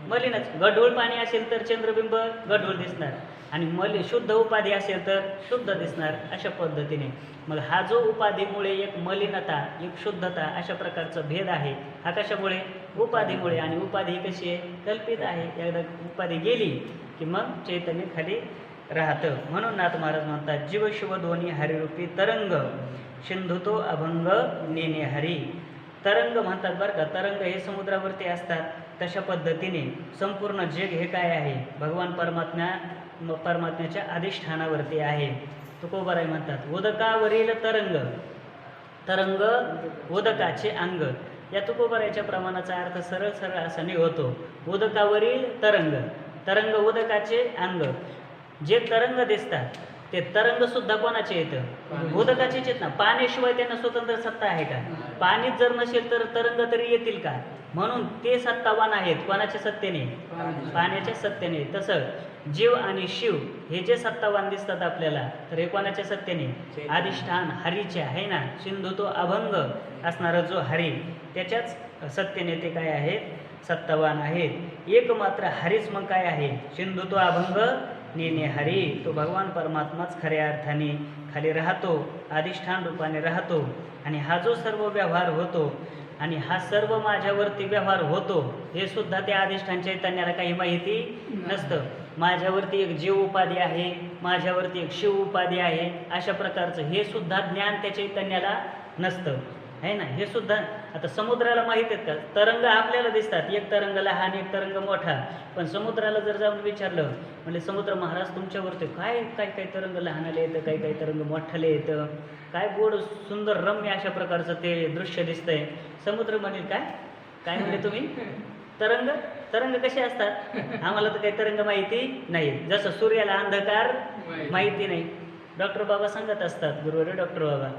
मलिनच, गढूळ पाणी असेल तर चंद्रबिंब गढूळ दिसणार आणि शुद्ध उपाधी असेल तर शुद्ध दिसणार. अशा पद्धतीने मग हा जो उपाधीमुळे एक मलिनता एक शुद्धता अशा प्रकारचा भेद आहे, हा कशामुळे, उपाधीमुळे. आणि उपाधी कशी आहे, कल्पित आहे. एकदा उपाधी गेली की मग चैतन्य खाली राहतं. म्हणून नाथ महाराज म्हणतात, जीव शिव दोन्ही हरिरूपी तरंग सिंधुतो अभंग नेणे हरी. तरंग म्हणतात बरं का. तरंग हे समुद्रावरती असतात. तशा पद्धतीने संपूर्ण जग हे काय आहे, भगवान परमात्म्याच्या अधिष्ठानावरती आहे. तुकोबाराय म्हणतात, उदकावरील तरंग, तरंग उदकाचे अंग. या तुकोबारायच्या प्रमाणाचा अर्थ सरळ सरळ असा निघतो, उदकावरील तरंग, तरंग उदकाचे अंग. जे तरंग दिसतात ते तरंग सुद्धा कोणाचे येतं? बोधकाचेच आहेत ना. पाण्याशिवाय त्यांना स्वतंत्र सत्ता आहे का? पाणीच जर नसेल तर तरंग तरी येतील का? म्हणून ते सत्तावान आहेत. कोणाच्या सत्तेने? पाण्याच्या सत्तेने. तसं जीव आणि शिव हे जे सत्तावान दिसतात आपल्याला, तर हे कोणाच्या सत्तेने? अधिष्ठान हरीचे आहे ना. सिंधू तो अभंग असणारा जो हरी, त्याच्याच सत्तेने ते काय आहेत? सत्तावान आहेत. एकमात्र हरीच मग काय आहे? सिंधू तो अभंग नेने हरी. तो भगवान परमात्माच खऱ्या अर्थाने खाली राहतो, अधिष्ठान रूपाने राहतो. आणि हा जो सर्व व्यवहार होतो आणि हा सर्व माझ्यावरती व्यवहार होतो, हे सुद्धा त्या अधिष्ठान चैतन्याला काही माहिती नसतं. माझ्यावरती एक जीव उपाधी आहे, माझ्यावरती एक शिव उपाधी आहे, अशा प्रकारचं हे सुद्धा ज्ञान त्या चैतन्याला नसतं, आहे ना. हे सुद्धा आता समुद्राला माहीत आहेत का? तरंग आपल्याला दिसतात, एक तरंग लहान एक तरंग मोठा. पण समुद्राला जर जाऊन विचारलं, म्हणजे समुद्र महाराज तुमच्यावरती काय काय काय तरंग लहानाला येतं, काही काही तरंग मोठ्याला येतं, काय गोड सुंदर रम्य अशा प्रकारचं ते दृश्य दिसतंय. समुद्र म्हणेल काय काय म्हणजे तुम्ही तरंग तरंग कसे असतात? आम्हाला तर काही तरंग माहिती नाही. जसं सूर्याला अंधकार माहिती नाही. डॉक्टर बाबा सांगत असतात, गुरुवारी डॉक्टर बाबा,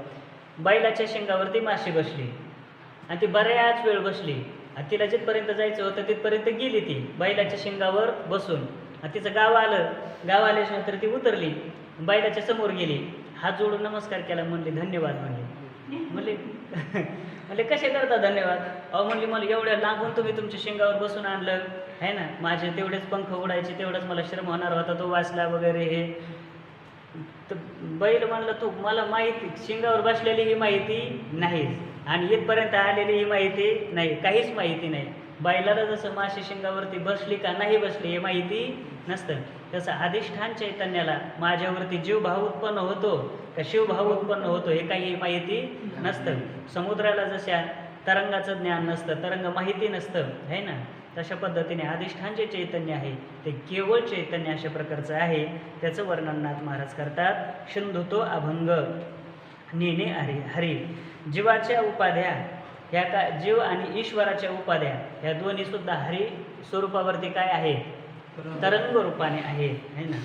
बैलाच्या शेंगावरती माशी बसली आणि ती बऱ्याच वेळ बसली आणि तिला जिथपर्यंत जायचं होतं तिथपर्यंत गेली. ती बैलाच्या शेंगावर बसून आणि तिचं गाव आल्याच्यानंतर ती उतरली, बैलाच्या समोर गेली, हात जोडून नमस्कार केला, म्हणली धन्यवाद. म्हणले कसे करता धन्यवाद? अहो म्हणली, मला एवढ्या लांबून तुम्ही तुमच्या शेंगावर बसून आणलं आहे ना, माझे तेवढेच पंख उडायचे, तेवढंच मला श्रम होणार होता, तो वाचला वगैरे हे. तर बैल म्हणलं, तू मला माहिती शिंगावर बसलेली ही माहिती नाहीच आणि इथपर्यंत आलेली ही माहिती नाही, काहीच माहिती नाही. बैलाला जसं माशी शिंगावरती बसली का नाही बसली हे माहिती नसतं, तसं अधिष्ठान चैतन्याला माझ्यावरती जीवभाव उत्पन्न होतो का शिवभाव उत्पन्न होतो हे काही माहिती नसतं. समुद्राला जशा तरंगाचं ज्ञान नसतं, तरंग माहिती नसतं, आहे ना, तशा पद्धतीने अधिष्ठान जे चैतन्य आहे ते केवळ चैतन्य अशा प्रकारचं आहे. त्याचं वर्णन नाथ महाराज करतात. सिंधू तो अभंग नेने हरी. जीवाच्या उपाध्या ह्या का जीव आणि ईश्वराच्या उपाध्या ह्या दोन्ही सुद्धा हरी स्वरूपावरती काय आहे? तरंग रूपाने आहेत, है ना.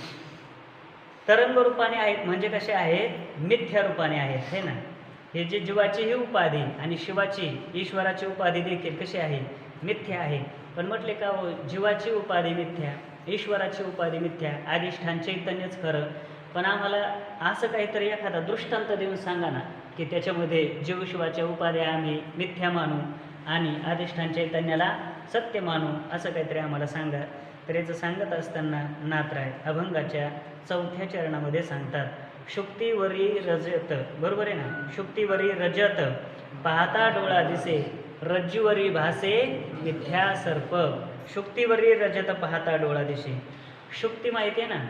तरंग रूपाने आहेत म्हणजे कसे आहेत? मिथ्या रूपाने आहेत, है ना. हे जे जीवाची ही उपाधी आणि शिवाची ईश्वराची उपाधी देखील कशी आहे? मिथ्या आहे. पण म्हटले का हो, जीवाची उपाधी मिथ्या, ईश्वराची उपाधी मिथ्या, अधिष्ठान चैतन्यच खरं. पण आम्हाला असं काहीतरी एखादा दृष्टांत देऊन सांगा ना की त्याच्यामध्ये जीव शिवाच्या उपाध्या आम्ही मिथ्या मानू आणि अधिष्ठान चैतन्याला सत्य मानू, असं काहीतरी आम्हाला सांगा. तर याचं सांगत असताना नाथराय अभंगाच्या 4थ्या चरणामध्ये सांगतात, शुक्तिवरी रजत, बरोबर आहे ना, शुक्तिवरी रजत पाहता डोळा दिसे, रज्जुवरी भासे मिथ्या सर्प. शुक्तिवरी रजत पाहता डोळा दिसे. शुक्ती माहिती आहे ना,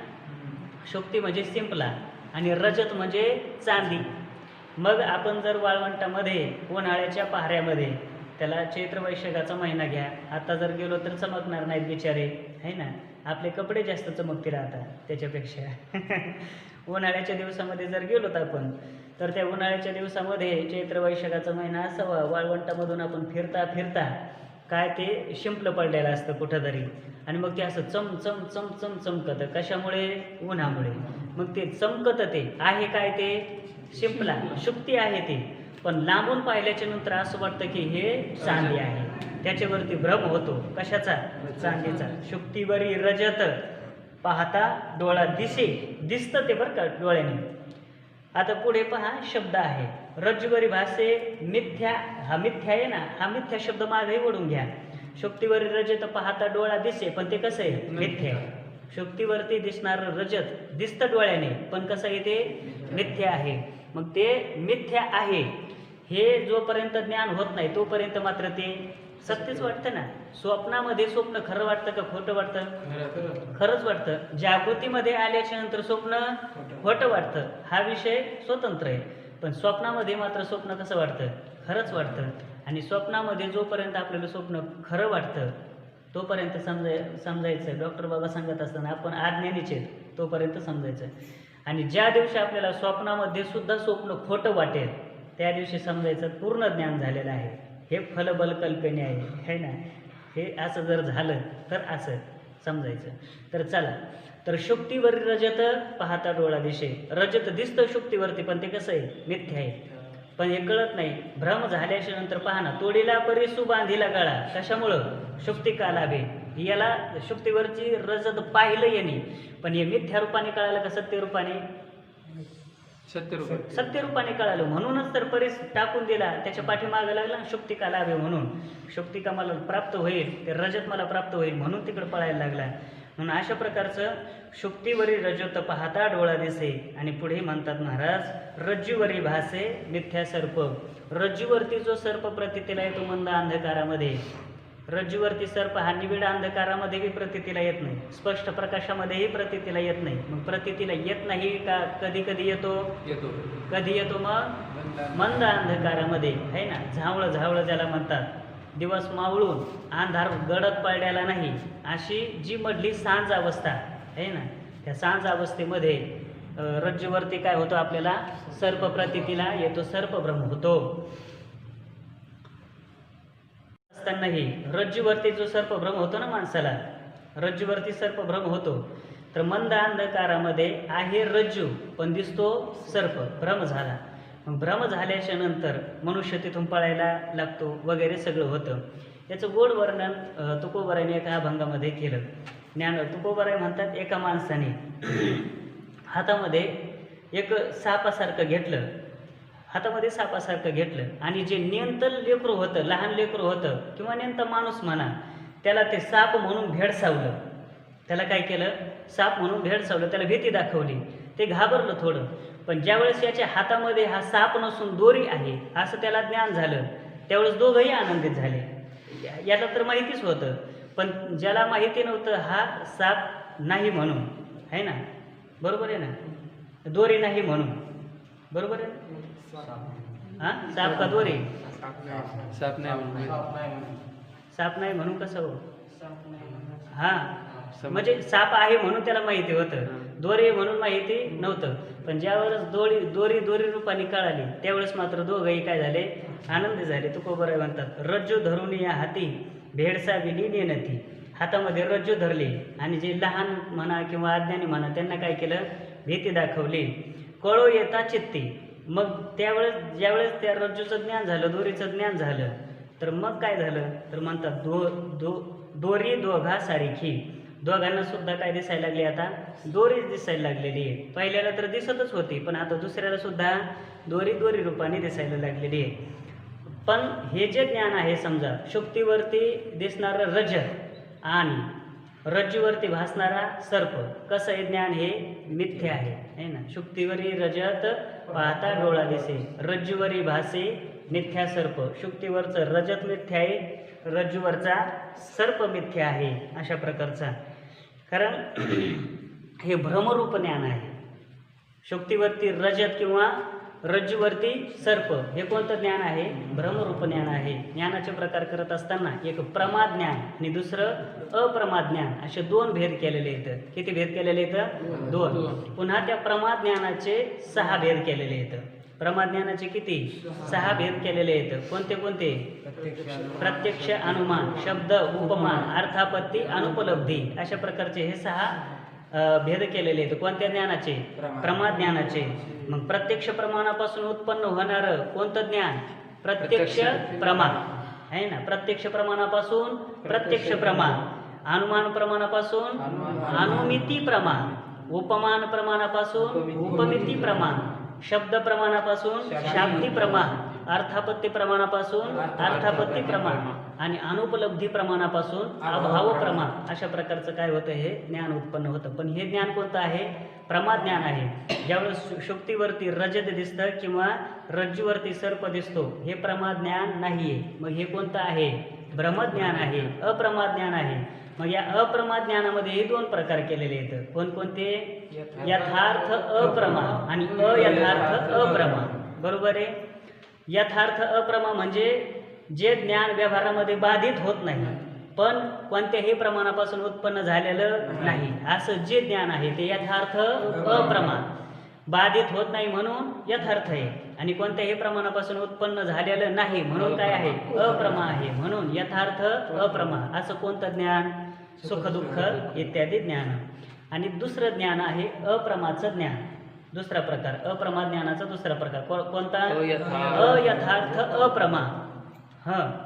शुक्ती म्हणजे शिंपला आणि रजत म्हणजे चांदी. मग आपण जर वाळवंटामध्ये उन्हाळ्याच्या पहाऱ्यामध्ये, त्याला चैत्र वैशाखाचा महिना घ्या, आता जर गेलो तर चमकणार नाहीत बिचारे, आहे ना, आपले कपडे जास्त चमकते राहतात त्याच्यापेक्षा. उन्हाळ्याच्या दिवसामध्ये जर गेलो तर आपण, तर त्या उन्हाळ्याच्या दिवसामध्ये चैत्र वैशाखाचा महिना असावा, वाळवंटामधून आपण फिरता फिरता काय ते शिंपलं पडलेलं असतं कुठंतरी आणि मग ते असं चम चम चम चम चमकतं. कशामुळे? उन्हामुळे. मग ते चमकतं ते आहे काय? ते शिंपला, शुक्ती आहे ती. पण लांबून पाहिल्याच्या नंतर असं वाटतं की हे चांदी आहे, त्याच्यावरती भ्रम होतो. कशाचा? चांदीचा. शुक्तीवरी रजत पाहता डोळा दिसे, दिसतं ते बरं का डोळ्याने. आता पुढे पहा शब्द आहे, रज्जुवरी भासे मिथ्या. हा मिथ्या आहे ना, हा मिथ्या शब्द मागे ओढून घ्या. शुक्तीवरी रजत पाहता डोळा दिसे, पण ते कसं आहे? मिथ्या. शुक्तीवरती दिसणारं रजत दिसतं डोळ्याने, पण कसं आहे? ते मिथ्या आहे. मग ते मिथ्या आहे हे जोपर्यंत ज्ञान होत नाही तोपर्यंत मात्र ते सत्यच वाटतं ना. स्वप्नामध्ये स्वप्न खरं वाटतं का खोटं वाटतं? खरंच वाटतं. जागृतीमध्ये आल्याच्या नंतर स्वप्न खोटं वाटतं, हा विषय स्वतंत्र आहे. पण स्वप्नामध्ये मात्र स्वप्न कसं वाटतं? खरंच वाटतं. आणि स्वप्नामध्ये जोपर्यंत आपल्याला स्वप्न खरं वाटतं तोपर्यंत समजायचं. डॉक्टर बाबा सांगत असताना आपण अज्ञानीचे तोपर्यंत समजायचं. आणि ज्या दिवशी आपल्याला स्वप्नामध्ये सुद्धा स्वप्न खोटं वाटेल त्या दिवशी समजायचं पूर्ण ज्ञान झालेलं आहे. हे फलबल कल्पने आहे ना. हे असं जर झालं तर असं, समजायचं. तर चला, तर शुक्तीवरील रजत पाहता डोळा दिसे. रजत दिसतं शुक्तीवरती, पण ते कसं आहे, मिथ्या आहे. पण हे कळत नाही. भ्रम झाल्याच्या नंतर पहा ना, तोडीला परिसू बांधीला गळा. कशामुळं? शुक्ती का लाभे. याला शुक्तीवरची रजत पाहिलं याने, पण हे मिथ्या रूपाने कळालं का सत्य रूपाने? सत्य रूपाने कळालं. म्हणूनच तर परीस टाकून दिला, त्याच्या पाठीमागं लागला शुक्ती का लाभे म्हणून. शुक्ती का मला प्राप्त होईल, ते रजत मला प्राप्त होईल म्हणून तिकडं पळायला लागला. म्हणून अशा प्रकारचं शुक्तीवरील रजत पाहता डोळा दिसे. आणि पुढे म्हणतात महाराज, रज्जूवरी भासे मिथ्या सर्प. रज्जूवरती जो सर्प प्रतीतीला येतो मंद अंधकारामध्ये, रज्जूवरती सर्प हा निबिड अंधकारामध्ये बी प्रतीतीला येत नाही, स्पष्ट प्रकाशामध्येही प्रतीतीला येत नाही. मग प्रतीतीला येत नाही का? कधी कधी येतो. कधी येतो? मग मंद अंधकारामध्ये आहे ना, झावळं झावळं ज्याला म्हणतात, दिवस मावळून अंधार गडद पडलेला नाही, अशी जी मधली सांज अवस्था आहे ना, त्या सांज अवस्थेमध्ये रज्जूवरती काय होतं? आपल्याला सर्प प्रतीतीला येतो, सर्पभ्रम होतो. असतानाही रज्जूवरती जो सर्पभ्रम होतो ना माणसाला, रज्जूवरती सर्पभ्रम होतो. तर मंद अंधकारामध्ये आहे रज्जू, पण दिसतो सर्प. भ्रम झाला. मग भ्रम झाल्याच्या नंतर मनुष्य तिथून पळायला लागतो वगैरे सगळं होतं. याचं गोड वर्णन तुकोबराने एका अभंगामध्ये केलं. तुकोबराय म्हणतात, एका माणसाने हातामध्ये एक सापासारखं घेतलं, हातामध्ये सापासारखं घेतलं, आणि जे नेंतं लेकरू होतं, लहान लेकरू होतं किंवा नेंता माणूस म्हणा, त्याला ते साप म्हणून भेडसावलं. त्याला काय केलं? साप म्हणून भेडसावलं, त्याला भीती दाखवली. ते घाबरलं थोडं. पण ज्यावेळेस याच्या हातामध्ये हा साप नसून दोरी आहे असं त्याला ज्ञान झालं, त्यावेळेस दोघंही आनंदित झाले. याला तर माहितीच होतं, पण ज्याला माहिती नव्हतं हा साप नाही म्हणून, आहे ना, बरोबर आहे ना, दोरी नाही म्हणून, बरोबर आहे. हां, साप का दोरी? साप नाही. साप नाही म्हणून कसं हो? हां, म्हणजे साप आहे म्हणून त्याला माहिती होतं, दोरी म्हणून माहिती नव्हतं. पण ज्यावेळेस दोरी रूपाने कळाली, त्यावेळेस मात्र दोघंही काय झाले? आनंदी झाले. तुकोबराय म्हणतात, रज्जू धरून या हाती भेडसा विली नेनती. हातामध्ये रज्जू धरली, आणि जे लहान म्हणा किंवा अज्ञानी म्हणा त्यांना काय केलं? भीती दाखवली. कळो येता चित्ती. मग त्यावेळेस ज्यावेळेस त्या रज्जूचं ज्ञान झालं, दोरीचं ज्ञान झालं, तर मग काय झालं? तर म्हणतात, दोरी दोघा सारखी. दोघांना सुद्धा काय दिसायला लागली? आता दोरीच दिसायला लागलेली आहे. पहिल्याला तर दिसतच होती, पण आता दुसऱ्याला सुद्धा दोरी रूपाने दिसायला लागलेली आहे. पण हे जे ज्ञान आहे, समजा शुक्तीवरती दिसणारं रजत आणि रज्जूवरती भासणारा सर्प, कसं आहे ज्ञान? हे मिथ्या आहे ना. शुक्तीवरी रजत पाहता डोळा दिसे, रज्जूवरी भासे मिथ्या सर्प. शुक्तीवरचं रजत मिथ्या आहे, रज्जूवरचा सर्प मिथ्या आहे. अशा प्रकारचा, कारण हे भ्रमरूप ज्ञान आहे. शुक्तीवरती रजत किंवा रज्जूवरती सर्प हे कोणतं ज्ञान आहे? भ्रमरूप ज्ञान आहे. ज्ञानाचे प्रकार करत असताना एक प्रमाद ज्ञान आणि दुसरं अप्रमाद ज्ञान, असे दोन भेद केलेले आहेत. किती भेद केलेले आहेत? दोन. पुन्हा त्या प्रमाद ज्ञानाचे 6 भेद केलेले आहेत. प्रमाद ज्ञानाचे किती? 6 भेद केलेले आहेत. कोणते कोणते? प्रत्यक्ष, अनुमान, शब्द, उपमान, अर्थापत्ती, अनुपलब्धी, अशा प्रकारचे हे 6 भेद केलेले आहेत. कोणत्या ज्ञानाचे? प्रमाद ज्ञानाचे. मग प्रत्यक्ष प्रमाणापासून उत्पन्न होणारं कोणतं ज्ञान? प्रत्यक्ष प्रमाण आहे ना. प्रत्यक्ष प्रमाणापासून प्रत्यक्ष प्रमाण, अनुमान प्रमाणापासून अनुमिती प्रमाण, उपमान प्रमाणापासून उपमिती प्रमाण, शब्द प्रमाणापासून शाब्दी प्रमाण, अर्थापत्ती प्रमाणापासून अर्थापत्ती प्रमाण, आणि अनुपलब्धी प्रमाणापासून अभाव प्रमाण. अशा प्रकारचं काय होतं? हे ज्ञान उत्पन्न होतं. पण हे ज्ञान कोणतं आहे? प्रमाद ज्ञान आहे. ज्यावेळेस शुक्तीवरती रजत दिसतं किंवा रज्जूवरती सर्प दिसतो, हे प्रमाद ज्ञान नाही आहे. मग हे कोणतं आहे? भ्रमज्ञान आहे, अप्रमाद ज्ञान आहे. मग या अप्रमाद ज्ञानामध्ये 2 प्रकार केलेले आहेत. कोणकोणते? यथार्थ अप्रमा आणि अयथार्थ अप्रमा. बरोबर आहे. यथार्थ अप्रमा म्हणजे जे ज्ञान व्यवहारामध्ये बाधित होत नाही, पण कोणत्याही प्रमाणापासून उत्पन्न झालेलं नाही, असं जे ज्ञान आहे ते यथार्थ अप्रमा. बाधित होत नाही म्हणून यथार्थ आहे, आणि कोणत्याही प्रमाणापासून उत्पन्न झालेलं नाही म्हणून काय आहे? अप्रमा आहे. म्हणून यथार्थ अप्रमा. असं कोणतं ज्ञान? सुखदुःख इत्यादी ज्ञान. आणि दुसरं ज्ञान आहे अप्रमाचं ज्ञान. दुसरा प्रकार अप्रमा ज्ञानाचा दुसरा प्रकार कोणता? अयथार्थ अप्रमा.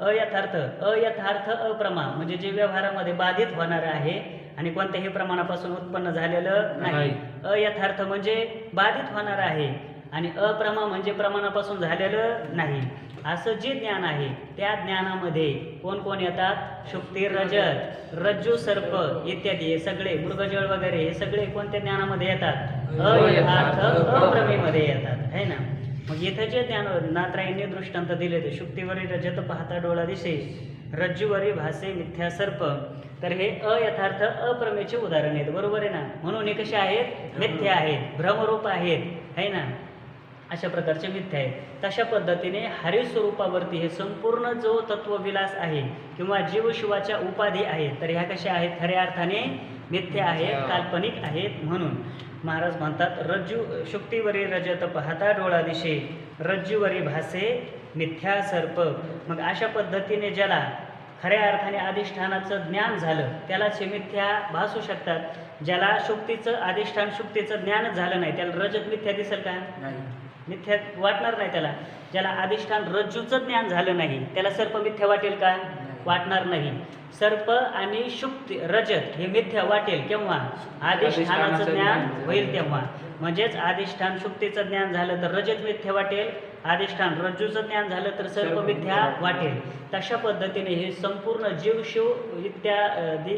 अयथार्थ अप्रमा म्हणजे जे व्यवहारामध्ये बाधित होणार आहे आणि कोणत्याही प्रमाणापासून उत्पन्न झालेलं नाही. अयथार्थ म्हणजे बाधित होणार आहे आणि अप्रमा म्हणजे प्रमाणापासून झालेलं नाही. असं जे ज्ञान आहे त्या ज्ञानामध्ये कोण कोण येतात? शुक्ती, रजत, रज्जू, सर्प इत्यादी हे सगळे, मृगजळ वगैरे हे सगळे कोणत्या ज्ञानामध्ये येतात? अयथार्थ अप्रमेमध्ये येतात, है ना. मग इथं जे ज्ञान नाथरायांनी दृष्टांत दिले ते शुक्तीवरी रजत पाहता डोळा दिसे, रज्जूवरी भासे मिथ्या सर्प. तर हे अयथार्थ अप्रमेचे उदाहरण आहेत, बरोबर आहे ना. म्हणून हे कसे आहेत? मिथ्या आहेत, भ्रमरूप आहेत, है ना. अशा प्रकारचे मिथ्या आहेत. तशा पद्धतीने हरिस्वरूपावरती हे संपूर्ण जो तत्वविलास आहे किंवा जीवशिवाच्या उपाधी आहेत तर ह्या कशा आहेत? खऱ्या अर्थाने मिथ्या आहेत, काल्पनिक आहेत. म्हणून महाराज म्हणतात रज्जू शुक्तीवरी रजत पाहता डोळा दिशे, रज्जूवरी भासे मिथ्या सर्प. मग अशा पद्धतीने ज्याला खऱ्या अर्थाने अधिष्ठानाचं ज्ञान झालं त्यालाच हे मिथ्या भासू शकतात. ज्याला शुक्तीचं अधिष्ठान शुक्तीचं ज्ञानच झालं नाही त्याला रजत मिथ्या दिसेल का? मिथ्या वाटणार नाही त्याला. ज्याला अधिष्ठान रज्जूचं ज्ञान झालं नाही त्याला सर्प मिथ्या वाटेल का? वाटणार नाही. सर्प आणि शुक्ती रजत हे मिथ्या वाटेल केव्हा? अधिष्ठानाचं ज्ञान होईल तेव्हा. म्हणजेच अधिष्ठान शुक्तीचं ज्ञान झालं तर रजत मिथ्या वाटेल, अधिष्ठान रज्जूचं ज्ञान झालं तर सर्प मिथ्या वाटेल. तशा पद्धतीने हे संपूर्ण जीवशिव इत्यादी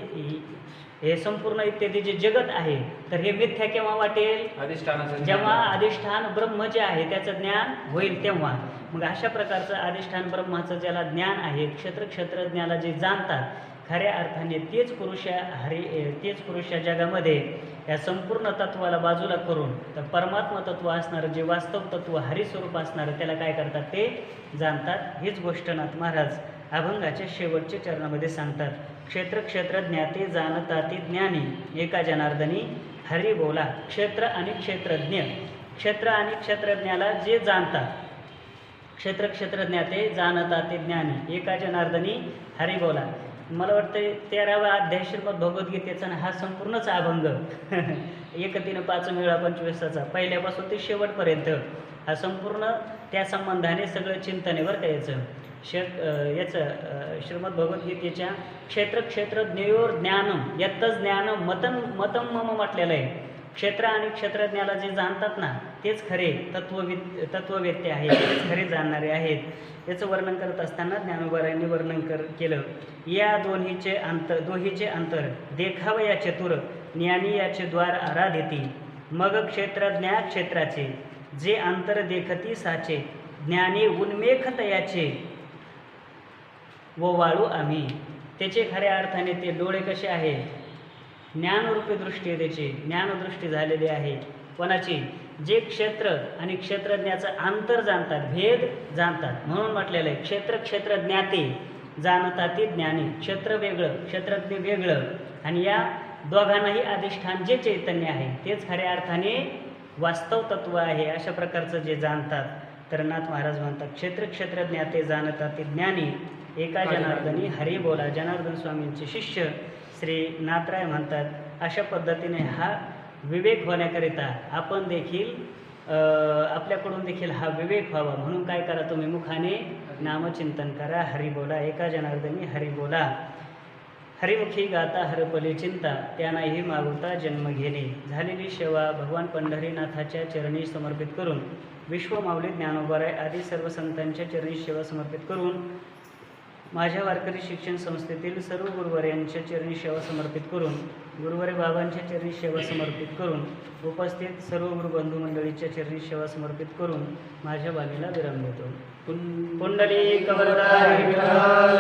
हे संपूर्ण इत्यादी जे जगत आहे तर हे मिथ्या केव्हा वाटेल? जेव्हा अधिष्ठान ब्रह्म जे आहे त्याचं ज्ञान होईल तेव्हा. मग अशा प्रकारचं अधिष्ठान ब्रह्माचं ज्याला ज्ञान आहे क्षेत्रज्ञाला जे जाणतात खऱ्या अर्थाने तेच पुरुष या जगामध्ये या संपूर्ण तत्वाला बाजूला करून तर परमात्मा तत्व असणारं जे वास्तव तत्व हरिस्वरूप असणारं त्याला काय करतात? ते जाणतात. हीच गोष्ट नाथ महाराज अभंगाच्या शेवटच्या चरणामध्ये सांगतात. क्षेत्र ज्ञाते जाणताती ज्ञानी, एका जनार्दनी हरी बोला. क्षेत्र आणि क्षेत्रज्ञ, क्षेत्र आणि क्षेत्रज्ञाला जे जाणतात, क्षेत्र ज्ञाते जाणताती ज्ञानी, एका जनार्दनी हरी बोला. मला वाटतं 13वा अध्याय श्रीमद भगवद्गीतेचा हा संपूर्णच अभंग 1-3-5-25 पहिल्यापासून ते शेवटपर्यंत हा संपूर्ण त्या संबंधाने सगळं चिंतनेवर द्यायचं. याचं श्रीमद भगवद्गीतेच्या क्षेत्र ज्ञेयोर यत्तच ज्ञानम मतम मम म्हटलेलं आहे. क्षेत्र आणि क्षेत्रज्ञाला जे जाणतात ना तेच खरे तत्ववेत्ते आहेत, तेच खरे जाणणारे आहेत. याचं वर्णन करत असताना ज्ञानोबारायांनी वर्णन केलं. या दोहीचे अंतर देखावया चतुर, ज्ञानी याचे द्वार आराधिती. मग क्षेत्रज्ञा क्षेत्राचे, जे अंतर देखती साचे, ज्ञानी उन्मेख तयाचे व वाळू आम्ही. त्याचे खऱ्या अर्थाने ते डोळे कसे आहे? ज्ञानरूपी दृष्टी आहे, त्याची ज्ञानदृष्टी झालेली आहे. कोणाची? जे क्षेत्र आणि क्षेत्रज्ञाचं अंतर जाणतात, भेद जाणतात. म्हणून म्हटलेलं आहे क्षेत्रज्ञाते जाणताती ज्ञानी. क्षेत्र वेगळं, क्षेत्रज्ञ वेगळं आणि या दोघांनाही अधिष्ठान जे चैतन्य आहे तेच खऱ्या अर्थाने वास्तव तत्व आहे. अशा प्रकारचं जे जाणतात तर नाथ महाराज म्हणतात क्षेत्रज्ञाते जाणताती ज्ञानी, एका जनार्दनी हरी बोला. जनार्दन स्वामींचे शिष्य श्री नाथराय म्हणतात अशा पद्धतीने हा विवेक होण्याकरिता आपण देखील आपल्याकडून देखील हा विवेक व्हावा म्हणून काय करा? तुम्ही मुखाने नामचिंतन करा, हरी बोला. एका जनार्दनी हरी बोला. हरिमुखी गाता हरपली चिंता, त्यानाही मागुता जन्म घेणे. झालेली सेवा भगवान पंढरीनाथाच्या चरणी समर्पित करून, विश्व माऊली ज्ञानोबाराय आदी सर्व संतांच्या चरणी सेवा समर्पित करून, माझ्या वारकरी शिक्षण संस्थेतील सर्व गुरुवर्यांच्या चरणी सेवा समर्पित करून, गुरुवारी बाबांच्या चरणी सेवा समर्पित करून, उपस्थित सर्व गुरुबंधू मंडळीच्या चरणी सेवा समर्पित करून माझ्या वाणीला विराम देतो. पुंडलिक वरदाय विठ्ठल.